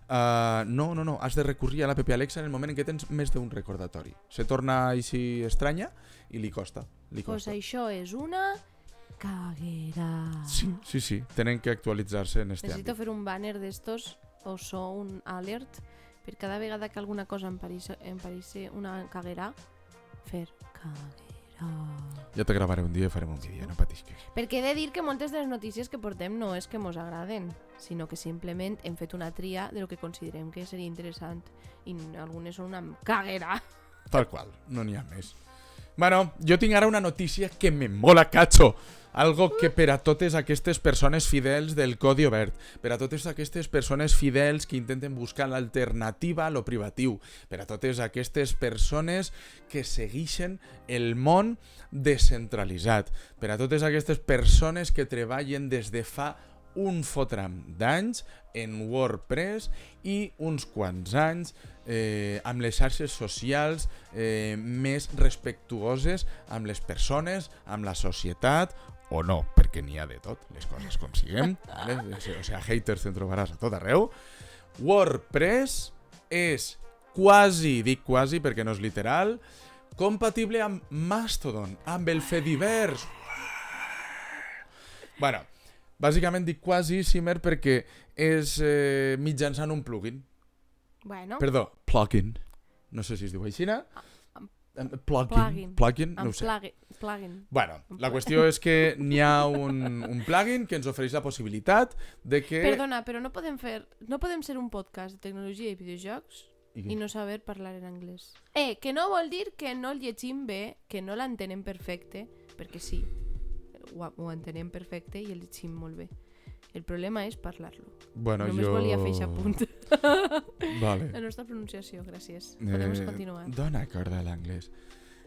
no, has de recurrir a l'APP Alexa en el moment en què tens més d'un recordatori. Se torna així estranya i li costa. Pues això és una caguera. Sí, tenen que actualitzar-se en este Necesito àmbit. fer un banner d'estos o un alert per cada vegada que alguna cosa em pareixi una caguera, fer caguera. Ja te gravaré un dia i farem un vídeo, no patisques. Perquè he de dir que moltes de les notícies que portem no és que mos agraden, sinó que simplement hem fet una tria de lo que considerem que seria interessant i algunes són una caguera. Tal qual, no n'hi ha més. Bueno, jo tinc ara una notícia que me mola, cacho. Algo que per a totes aquestes persones fidels del codi obert, per a totes aquestes persones fidels que intenten buscar l'alternativa a lo privatiu, per a totes aquestes persones que segueixen el món descentralitzat, per a totes aquestes persones que treballen des de fa un fotram d'anys en WordPress i uns quants anys amb les xarxes socials més respectuoses amb les persones, amb la societat, o no, perquè n'hi ha de tot, les coses com siguem, ¿vale? O sea, haters te'n trobaràs a tot arreu. WordPress és quasi, dic quasi perquè no és literal, compatible amb Mastodon, amb el Fediverse. Bueno, bàsicament dic quasi, Simer, perquè és mitjançant un plugin. Bueno. Perdó, plugin. No sé si es diu així, Plugin, no ho sé. Plugin. Bueno, la qüestió és que n'hi ha un plugin que ens ofereix la possibilitat de que... Perdona, però no podem ser un podcast de tecnologia i videojocs i no saber parlar en anglès. Que no vol dir que no el llegim bé, que no l'entenem perfecte, perquè sí, ho entenem perfecte i el llegim molt bé. El problema és parlar-lo. Bueno, només volia fer aquest punt. Vale. La nostra pronunciació, gràcies. Podem continuar. Dona corda a l'anglès.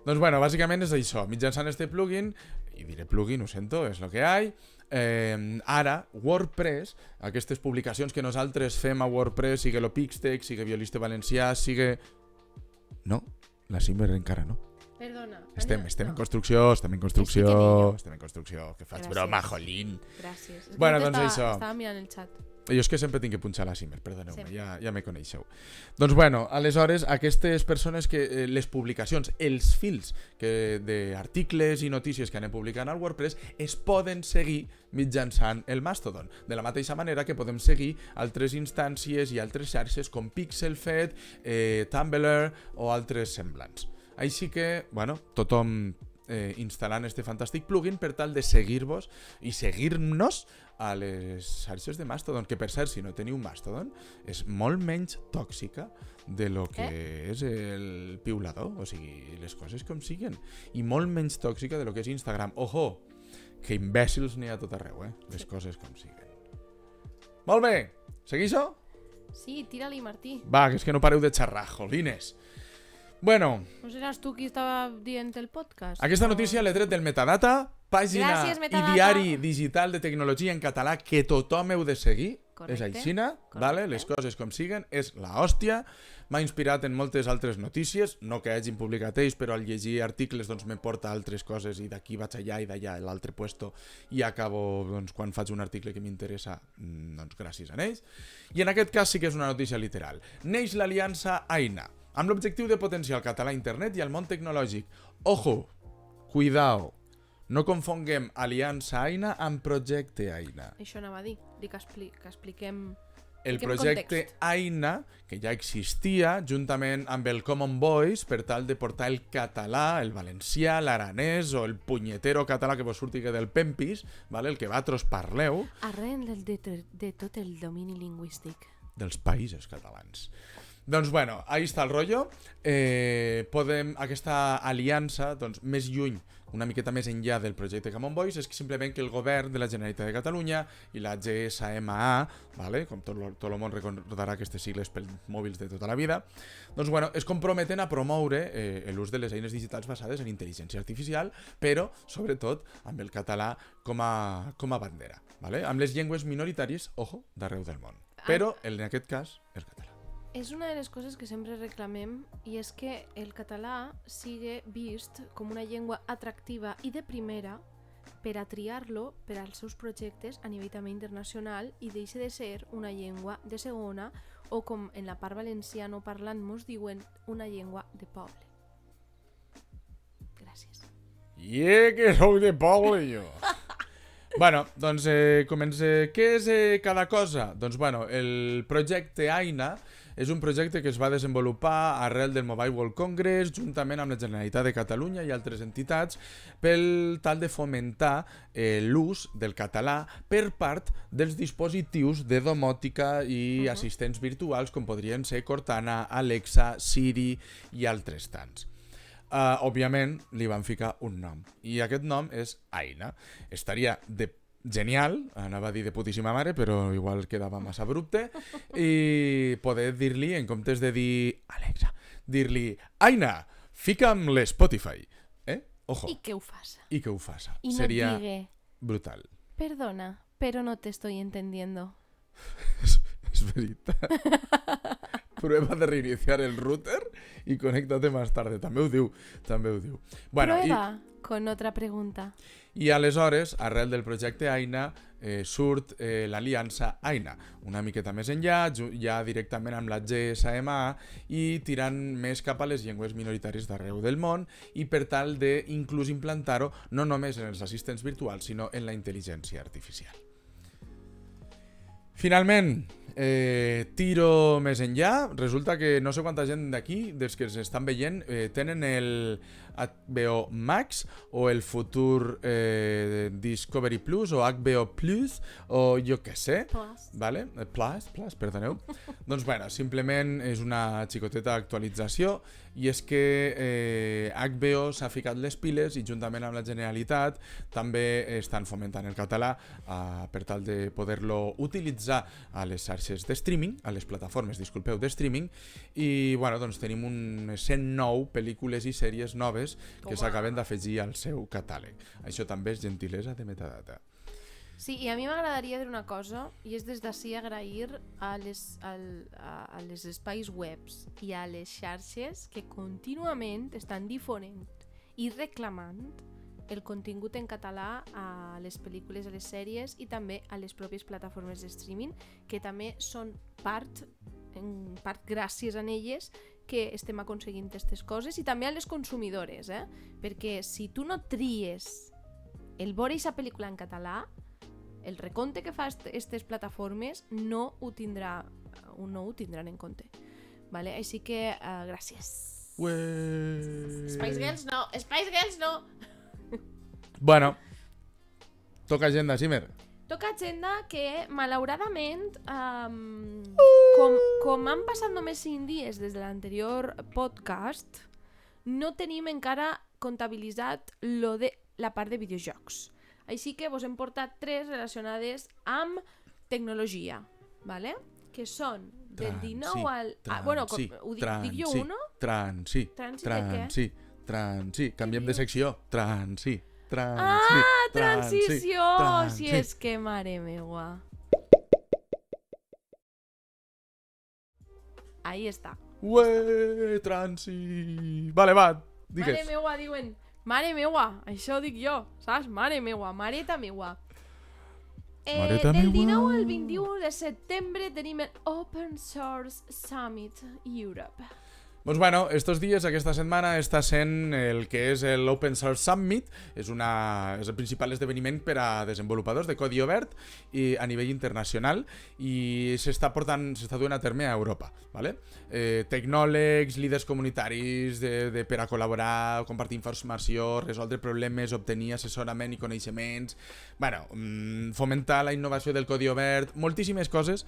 Doncs bueno, bàsicament és això. Mitjançant este plugin, i diré plugin, ho sento, és lo que hi ha, ara WordPress, aquestes publicacions que nosaltres fem a WordPress, sigue lo Pixtex, sigue Violiste Valencià, sigue... No, la Simber encara no. Perdona. Estem en construcció, que faig broma, jolín. Gràcies. Bueno, doncs això. Estava mirant el xat. Jo és que sempre tinc que punxar la Simer, perdoneu-me, ja me coneixeu. Doncs bueno, aleshores, aquestes persones que les publicacions, els fils d'articles i notícies que anem publicant al WordPress es poden seguir mitjançant el Mastodon. De la mateixa manera que podem seguir altres instàncies i altres xarxes com Pixelfed, Tumblr o altres semblants. Així que, bueno, tothom instal·lant este fantàstic plugin per tal de seguir-vos i seguir-nos a les xarxes de Mastodon, que per cert, si no teniu Mastodon, és molt menys tòxica de lo que és el piulador, o sigui, les coses com siguen, i molt menys tòxica de lo que és Instagram. Ojo, que imbècils n'hi ha tot arreu, les coses com siguen. Molt bé, segueixo? Sí, tira-li, Martí. Va, que és que no pareu de xerrar, jolines. Bueno. No seràs tu qui estava dient el podcast? Aquesta notícia l'he tret del Metadata, pàgina Gràcies, Metadata. i diari digital de tecnologia en català que tothom heu de seguir. Correcte. És aixina, vale? Les coses com siguen, és la hòstia. M'ha inspirat en moltes altres notícies, no que hagin publicat ells, però al llegir articles doncs me porta altres coses i d'aquí vaig allà i d'allà a l'altre puesto i acabo doncs, quan faig un article que m'interessa doncs gràcies a ells. I en aquest cas sí que és una notícia literal. Neix l'aliança AINA, amb l'objectiu de potenciar el català a internet i al món tecnològic. Ojo, cuidao, no confonguem aliança AINA amb projecte AINA. Això anava a dir, que expliquem El projecte AINA, que ja existia, juntament amb el Common Voice, per tal de portar el català, el valencià, l'aranès o el punyetero català que vos surti del Pempis, vale? El que vosaltres parleu. Arrel de tot el domini lingüístic. Dels països catalans. Doncs bueno, ahí està el rotllo. Aquesta aliança, doncs, més lluny, una miqueta més enllà del projecte Common Voice, és que simplement que el govern de la Generalitat de Catalunya i la GSMA, vale? Com tot el món recordarà aquestes sigles pels mòbils de tota la vida, doncs bueno, es comprometen a promoure l'ús de les eines digitals basades en intel·ligència artificial, però sobretot amb el català com a bandera, vale? Amb les llengües minoritàries, ojo, d'arreu del món. Però en aquest cas, el català. És una de les coses que sempre reclamem i és que el català sigui vist com una llengua atractiva i de primera per a triar-lo per als seus projectes a nivell també internacional i deixi de ser una llengua de segona o com en la part valenciano parlant mos diuen una llengua de poble. Gràcies. Que sou de poble, jo! Bueno, doncs què és cada cosa? Doncs bueno, el projecte AINA és un projecte que es va desenvolupar arrel del Mobile World Congress juntament amb la Generalitat de Catalunya i altres entitats per tal de fomentar l'ús del català per part dels dispositius de domòtica i assistents virtuals com podrien ser Cortana, Alexa, Siri i altres tants. Òbviament li van ficar un nom i aquest nom és AINA. Estaria genial, anava a dir de putíssima mare, però igual quedava massa abrupte, i poder dir-li, en comptes de dir Alexa, dir-li AINA, fica'm l'Spotify. Ojo. I que ho faça. I que ho faça. I no seria digue, brutal. Perdona, pero no te estoy entendiendo. Es veritat. Prueba de reiniciar el router y conéctate más tarde. També ho diu. Bueno, Prueba con otra pregunta. I aleshores, arrel del projecte AINA, surt l'aliança AINA. Una miqueta més enllà, ja directament amb la GSMA i tirant més cap a les llengües minoritàries d'arreu del món i per tal d'inclús implantar-ho no només en els assistents virtuals, sinó en la intel·ligència artificial. Finalment, tiro més enllà, resulta que no sé quanta gent d'aquí, dels que s'estan veient, tenen el HBO Max o el futur Discovery Plus o HBO Plus o jo què sé, vale? Plus, perdoneu. Doncs bueno, simplement és una xicoteta actualització i és que HBO s'ha ficat les piles i juntament amb la Generalitat també estan fomentant el català per tal de poder-lo utilitzar a les xarxes de streaming, a les plataformes, disculpeu, de streaming i bueno, doncs tenim unes 109 pel·lícules i sèries noves que s'acaben d'afegir al seu catàleg. Això també és gentilesa de Metadata. Sí, i a mi m'agradaria dir una cosa, i és des d'ací agrair a les espais webs i a les xarxes que contínuament estan difonent i reclamant el contingut en català a les pel·lícules, a les sèries i també a les pròpies plataformes de streaming, que també són en part gràcies a elles que estem aconseguint aquestes coses, i també a les consumidores, perquè si tu no tries el veure aquesta pel·lícula en català, el recompte que fa aquestes plataformes no ho tindran en compte. Vale? Així que gràcies. Spice Girls no! Bueno, toca agenda, Simer. Toca agenda que, malauradament, com han passat només 5 dies des de l'anterior podcast, no tenim encara comptabilitzat lo de la part de videojocs. Així que vos hem portat 3 relacionades amb tecnologia, ¿vale? Que són del 19 al... dic jo uno? Transi. Canviem de secció. Transició! Si és que mare meua. Ahí està. Transi! Vale, va, digues. Mare meua, diuen. Mare meua, això ho dic jo, saps? Mare meua, mareta meua. Del 19 al 21 de setembre tenim el Open Source Summit Europe. Doncs bueno, estos dies, aquesta setmana, està sent el que és l'Open Source Summit, és el principal esdeveniment per a desenvolupadors de codi obert i a nivell internacional, i s'està duent a terme a Europa, ¿vale? Tecnòlegs, líders comunitaris per a col·laborar, compartir informació, resoldre problemes, obtenir assessorament i coneixements, bueno, fomentar la innovació del codi obert, moltíssimes coses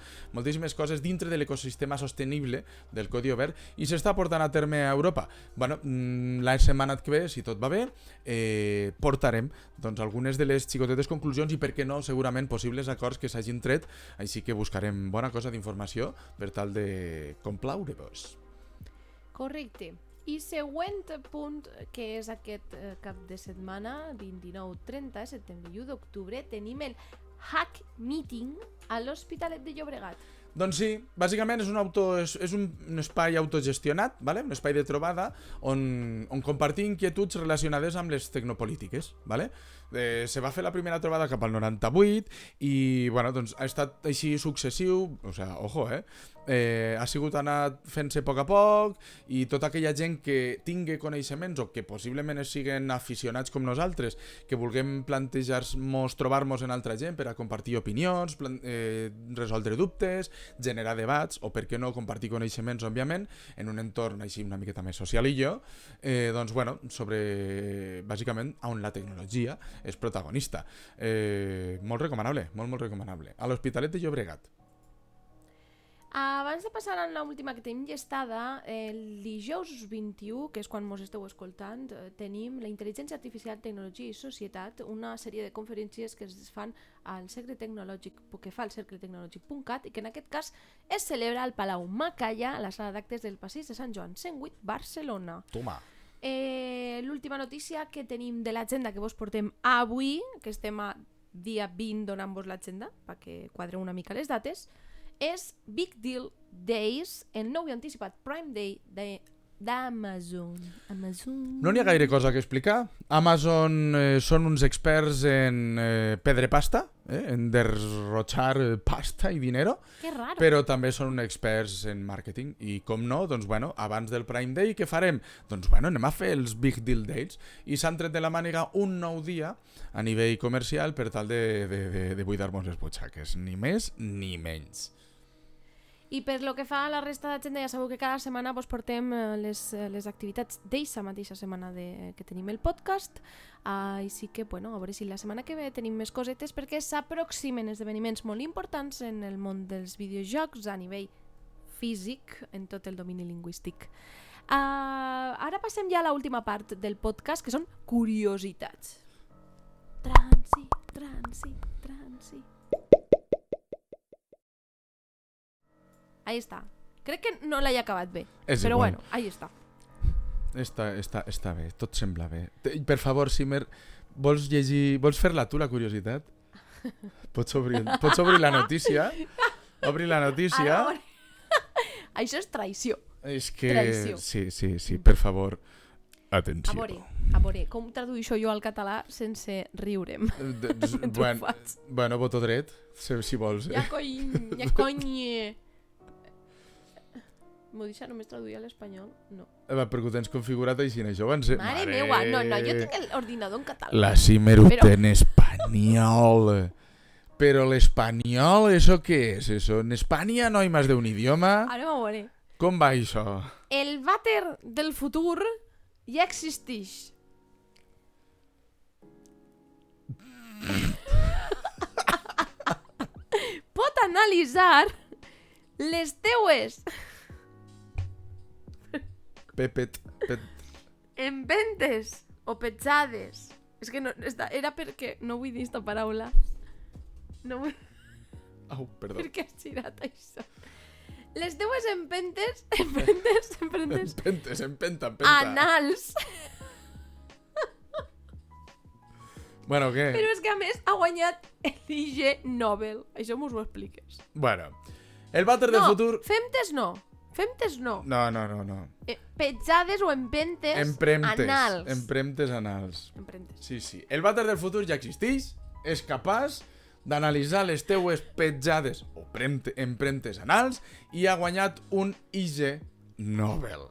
dintre de l'ecosistema sostenible del codi obert, i s'està portant a terme a Europa. Bueno, la setmana que ve, si tot va bé, portarem doncs, algunes de les xicotetes conclusions i, per què no, segurament possibles acords que s'hagin tret, així que buscarem bona cosa d'informació per tal de complaure-vos. Correcte. I següent punt, que és aquest cap de setmana, 29-30 de setembre i 1 d'octubre, tenim el Hack Meeting a l'Hospitalet de Llobregat. Doncs sí, bàsicament és un espai autogestionat, ¿vale? Un espai de trobada on compartir inquietuds relacionades amb les tecnopolítiques, ¿vale? Se va fer la primera trobada cap al 98 i bueno, doncs ha estat així successiu, o sea, ojo, ha sigut anat fent-se a poc i tota aquella gent que tingui coneixements o que possiblement siguen aficionats com nosaltres, que vulguem plantejar-nos, trobar-nos en altra gent per a compartir opinions, resoldre dubtes, generar debats o, per què no, compartir coneixements, òbviament, en un entorn així una miqueta més socialillo, doncs bueno, sobre bàsicament on la tecnologia és protagonista. Molt recomanable, molt recomanable. A l'Hospitalet de Llobregat. Abans de passar a l'última que tenim llestada, el dijous 21, que és quan ens esteu escoltant, tenim la Intel·ligència Artificial, Tecnologia i Societat, una sèrie de conferències que es fan al Cercle Tecnològic, que fa el cercletecnologic.cat, i que en aquest cas es celebra al Palau Macaya, a la sala d'actes del Passeig de Sant Joan 108, Barcelona. Toma. L'última notícia que tenim de l'agenda que vos portem avui, que estem a dia 20 donant-vos l'agenda, perquè quadreu una mica les dates, és Big Deal Days, el nou i anticipat Prime Day d'Amazon. No n'hi ha gaire cosa que explicar. Amazon són uns experts en pedrepasta, en derrochar pasta i dinero. Que raro. Però també són experts en màrqueting. I com no, doncs bueno, abans del Prime Day, què farem? Doncs bueno, anem a fer els Big Deal Days. I s'han tret de la màniga un nou dia a nivell comercial per tal de buidar-nos les butxaques. Ni més ni menys. I per lo que fa a la resta d'agenda, ja sabeu que cada setmana vos portem les activitats d'eixa mateixa setmana que tenim el podcast. Així que, bueno, a veure si la setmana que ve tenim més cosetes, perquè s'aproximen esdeveniments molt importants en el món dels videojocs a nivell físic, en tot el domini lingüístic. Ara passem ja a l'última part del podcast, que són curiositats. Transi. Ahí està. Crec que no l'he acabat bé, però bueno, ahí està. Està bé, tot sembla bé. Per favor, Simer, vols fer-la tu, la curiositat? Pots obrir la notícia? Obri la notícia. Això és traïció. És que... Traïció. Sí, per favor. Atenció. A veure. A veure, com traduïxo jo al català sense riure'm? Bueno, voto dret, si vols. Ja cony. M'ho deixa només traduir a l'espanyol? No. Perquè ho tens configurat així, això van ser... Mare meua, no, jo tinc l'ordinador en català. La Simer ho té en espanyol. Però l'espanyol, ¿eso qué es? Eso? En Espanya no hay más de un idioma. Anem a veure. Com va això? El vàter del futur ja existeix. Pot analitzar les teues empentes o petjades. És que no, era perquè no vull dir esta paraula. No vull... Au, perdó. Per què has girat això? Les teues empentes anals. Bueno, què? Però és que a més ha guanyat l'Ig Nobel. Això m'ho expliques. Bueno, el vàter del futur... Femtes no. No. Petjades o empentes anals. Empremtes anals. Sí. El vàter del futur ja existeix, és capaç d'analitzar les teues petjades o empremtes anals i ha guanyat un Ig Nobel.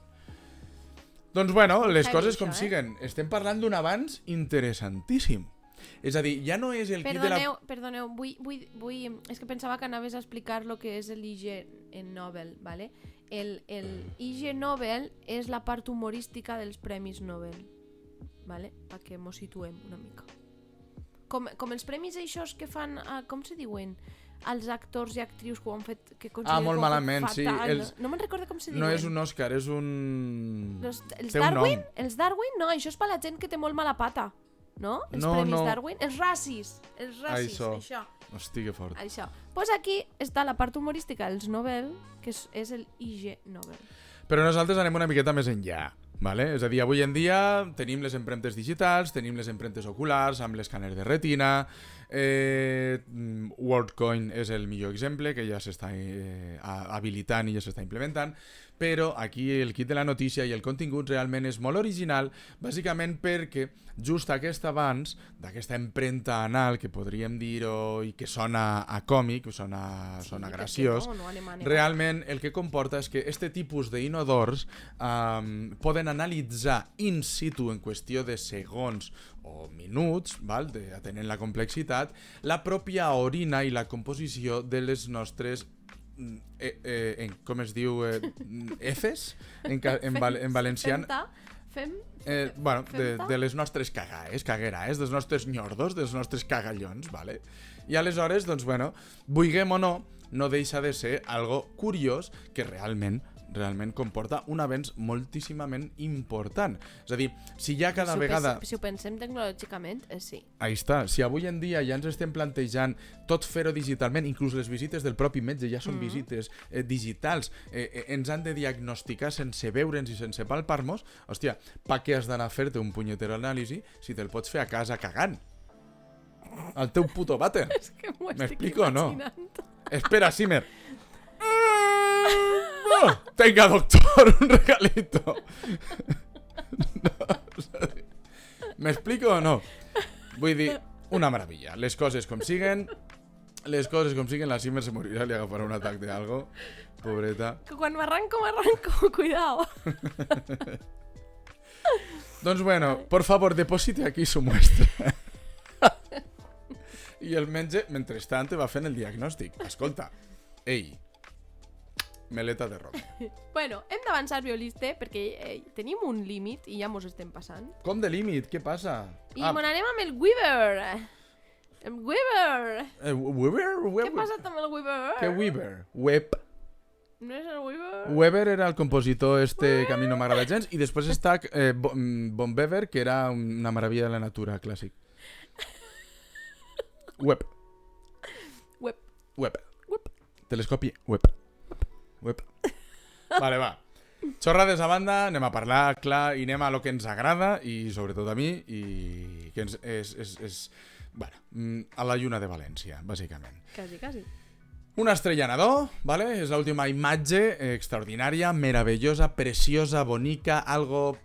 Doncs bueno, les coses com siguen. Estem parlant d'un avanç interessantíssim. És a dir, ja no és el kit de la... Perdoneu, vull... És que pensava que anaves a explicar lo que és l'Ig Nobel, ¿vale? El Ig Nobel és la part humorística dels Premis Nobel, ¿vale? Perquè mos situem una mica. Com els premis eixos que fan, com se diuen? Els actors i actrius que ho han fet... molt malament, sí. No me'n recordo com se diuen. No és un Òscar, és un... Els Darwin? Els Darwin? No, això és per la gent que té molt mala pata. No? Els premis Darwin? Els racis. Això. Hosti, que fort. Això. Pues aquí està la part humorística dels Nobel, que és el Ig Nobel. Però nosaltres anem una miqueta més enllà. Vale? És a dir, avui en dia tenim les empremtes digitals, tenim les empremtes oculars amb l'escàner de retina, WorldCoin és el millor exemple, que ja s'està habilitant i ja s'està implementant, però aquí el kit de la notícia i el contingut realment és molt original, bàsicament perquè just aquest avanç d'aquesta empremta anal, que podríem dir-ho i que sona a còmic, sona graciós, realment el que comporta és que este tipus d'inodors poden analitzar in situ en qüestió de segons o minuts, atenent la complexitat, la pròpia orina i la composició de les nostres com es diu heces en valencià, de les nostres cagueraes, dels nostres nyordos, dels nostres cagallons, vale? I aleshores, doncs bueno, vulguem o no, no deixa de ser algo curiós que realment comporta un avenç moltíssimament important. És a dir, si ja cada vegada... Si ho pensem tecnològicament, sí. Ahí està. Si avui en dia ja ens estem plantejant tot fer-ho digitalment, inclús les visites del propi metge ja són visites digitals, ens han de diagnosticar sense veure'ns i sense palpar-nos, hòstia, pa què has d'anar a fer-te un punyetero anàlisi si te'l pots fer a casa cagant? El teu puto vàter. És que m'ho estic imaginant. Espera, Simer. Tenga, doctor, un regalito. ¿Me explico o no? Vull dir, una maravilla. Les coses com siguen, la Simer se morirà, li agafarà un atac de algo. Pobreta. Que quan m'arranco, cuidado. Doncs bueno, por favor, deposite aquí su muestra. I el metge, mentrestant, va fent el diagnòstic. Escolta, ei, meleta de roba. Bueno, hem d'avançar, violiste, perquè tenim un límit i ja mos estem passant. Com de límit? Què passa? I me n'anem amb el Weaver. El Weaver. Weaver? Què ha passat amb el Weaver? Què Weaver? Web. No és el Weaver? Weber era el compositor que a mi no m'agrada gens, i després està Bon Weber, que era una meravella de la natura, clàssic. Web. Telescopi web. Vale, va. Xorrades a banda, anem a parlar clar i anem a lo que ens agrada i sobretot a mi, i que és bueno, a la lluna de València, bàsicament. Quasi. Un estrellanador, ¿vale? És l'última imatge extraordinària, meravellosa, preciosa, bonica, algo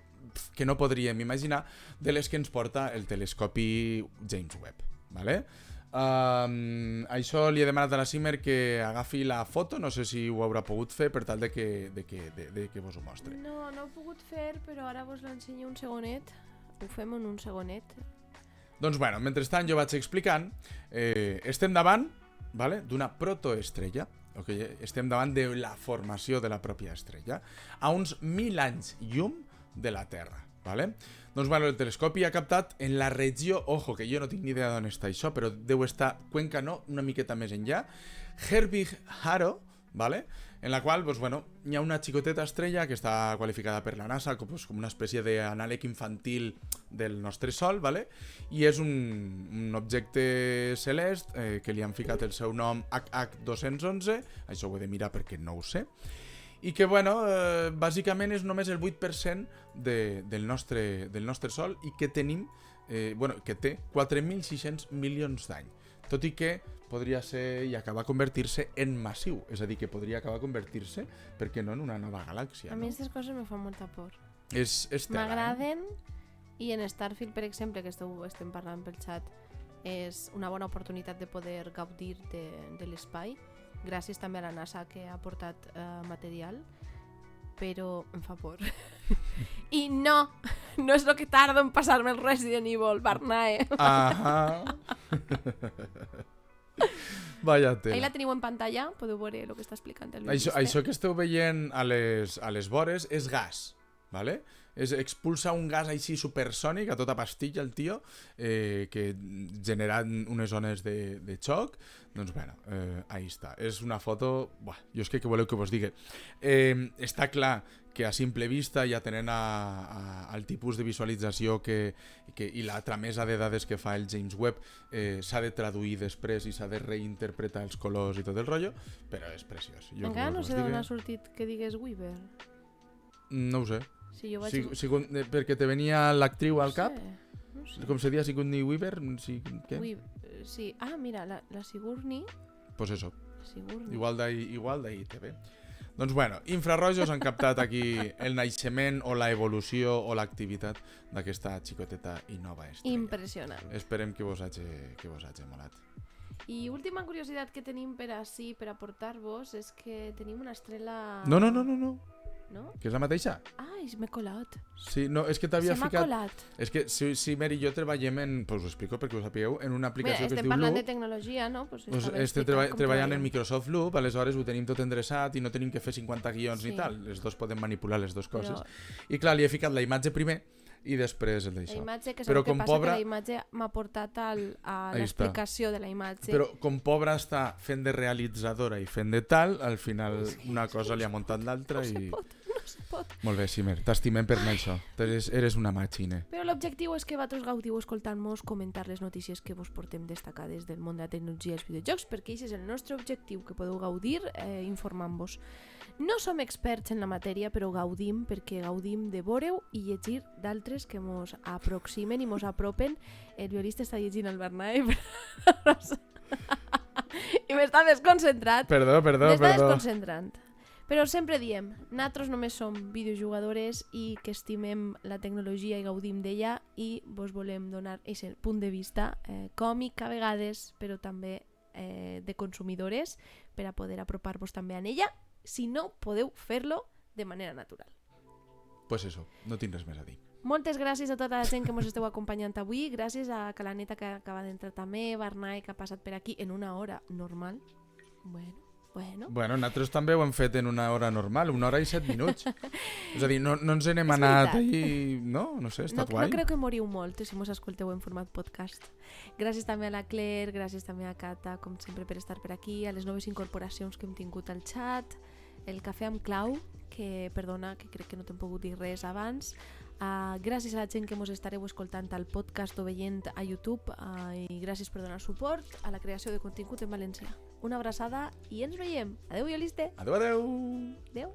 que no podríem imaginar de les que ens porta el telescopi James Webb, ¿vale? Això li he demanat a la Simmer que agafi la foto, no sé si ho haurà pogut fer per tal de que vos ho mostre. No he pogut fer, però ara vos l'ensenyo un segonet. Ho fem en un segonet. Doncs bueno, mentrestant jo vaig explicant, estem davant, vale, d'una protoestrella, okay? Estem davant de la formació de la pròpia estrella, a uns 1.000 anys llum de la Terra. Vale? Doncs bueno, el telescopi ha captat en la regió, ojo, que jo no tinc ni idea d'on està això, però deu estar Cuenca, no, una miqueta més enllà, Herbig-Haro, vale? En la qual doncs, bueno, hi ha una xicoteta estrella que està qualificada per la NASA com una espècie d'anàleg infantil del nostre Sol, vale? I és un objecte celest que li han ficat el seu nom HH211, això ho he de mirar perquè no ho sé, i que, bueno, bàsicament és només el 8% del nostre Sol i que tenim, que té 4.600 milions d'any. Tot i que podria ser i acabar convertir-se en massiu, és a dir, que podria acabar convertir-se, per què no, en una nova galàxia. A mi aquestes coses me fan molta por. És m'agraden, i en Starfield, per exemple, que estem parlant pel xat, és una bona oportunitat de poder gaudir de l'espai, gràcies també a la NASA que ha portat material, però em fa por. I no és el que tarda en passar-me el Resident Evil, Barnae. Vaya tela. Ahí la teniu en pantalla, podeu veure el que està explicant el vídeo. Això que esteu veient a les vores és gas, ¿vale? Expulsa un gas així supersònic a tota pastilla el tio, que generant unes zones de xoc. Doncs bueno, ahí està. És una foto... jo és que voleu que vos digui. Està clar que a simple vista, ja tenint el tipus de visualització i la tramesa de dades que fa el James Webb, s'ha de traduir després i s'ha de reinterpretar els colors i tot el rotllo, però és preciós. Encara no sé d'on ha sortit que digués Weaver. No ho sé. Sí, jo vaig... perquè te venia l'actriu al cap? No sé. Com se dia Sigourney Weaver? Què? Sí. Ah, mira, la Sigourney... Pues eso. Sigourney. Igual d'ahir TV. Doncs bueno, infrarrojos han captat aquí el naixement o la evolució o l'activitat d'aquesta xicoteta i nova estrella. Impressionant. Esperem que vos hagi molat. I última curiositat que tenim per ací, per aportar-vos, és que tenim una estrella... No. No? Que és la mateixa? Ai, m'he colat. Sí, no, és que t'havia ficat... Se m'ha colat. És que si Mary i jo treballem pues us explico perquè ho sapigueu, en una aplicació que es diu Loop. Estem parlant de tecnologia, no? Pues estem treballant en Microsoft Loop, aleshores ho tenim tot endreçat i no tenim que fer 50 guions ni tal. Els dos podem manipular les dues coses. I clar, li he ficat la imatge primer i després el d'això. La imatge, que saps què passa? Que la imatge m'ha portat a l'explicació de la imatge. Però com pobra està fent de realitzadora i fent de tal, al final una cosa li ha muntat l'altra i... No se pot. Molt bé, Simer, t'estimem per anar això. Eres una màquina. Però l'objectiu és que vosaltres gaudiu escoltant-nos, comentar les notícies que vos portem destacades del món de la tecnologia i els videojocs, perquè aquest és el nostre objectiu, que podeu gaudir informant-vos. No som experts en la matèria, però gaudim perquè gaudim de veure-ho i llegir d'altres que mos aproximen i mos apropen. El violista està llegint el Barnae i m'està desconcentrat. Perdó. M'està desconcentrant. Però sempre diem, nosaltres només som videojugadores i que estimem la tecnologia i gaudim d'ella i vos volem donar aquest punt de vista còmic a vegades, però també de consumidores, per a poder apropar-vos també a ella, si no podeu fer-lo de manera natural. Pues eso, no tinc res més a dir. Moltes gràcies a tota la gent que ens esteu acompanyant avui, gràcies a Calaneta que acaba d'entrar també, Barnae que ha passat per aquí en una hora normal. Bueno, nosaltres també ho hem fet en una hora normal, 1 hora i 7 minuts. És a dir, no ens n'hem anat ahí... No sé, està guai. No crec que moriu molt si mos escolteu en format podcast. Gràcies també a la Claire, gràcies també a Cata, com sempre, per estar per aquí, a les noves incorporacions que hem tingut al chat, el cafè amb clau, que, perdona, que crec que no t'hem pogut dir res abans. Gràcies a la gent que mos estareu escoltant al podcast o veient a YouTube i gràcies per donar suport a la creació de contingut en valencià. Una abraçada i ens veiem. Adeu, violiste. Adeu. Adeu.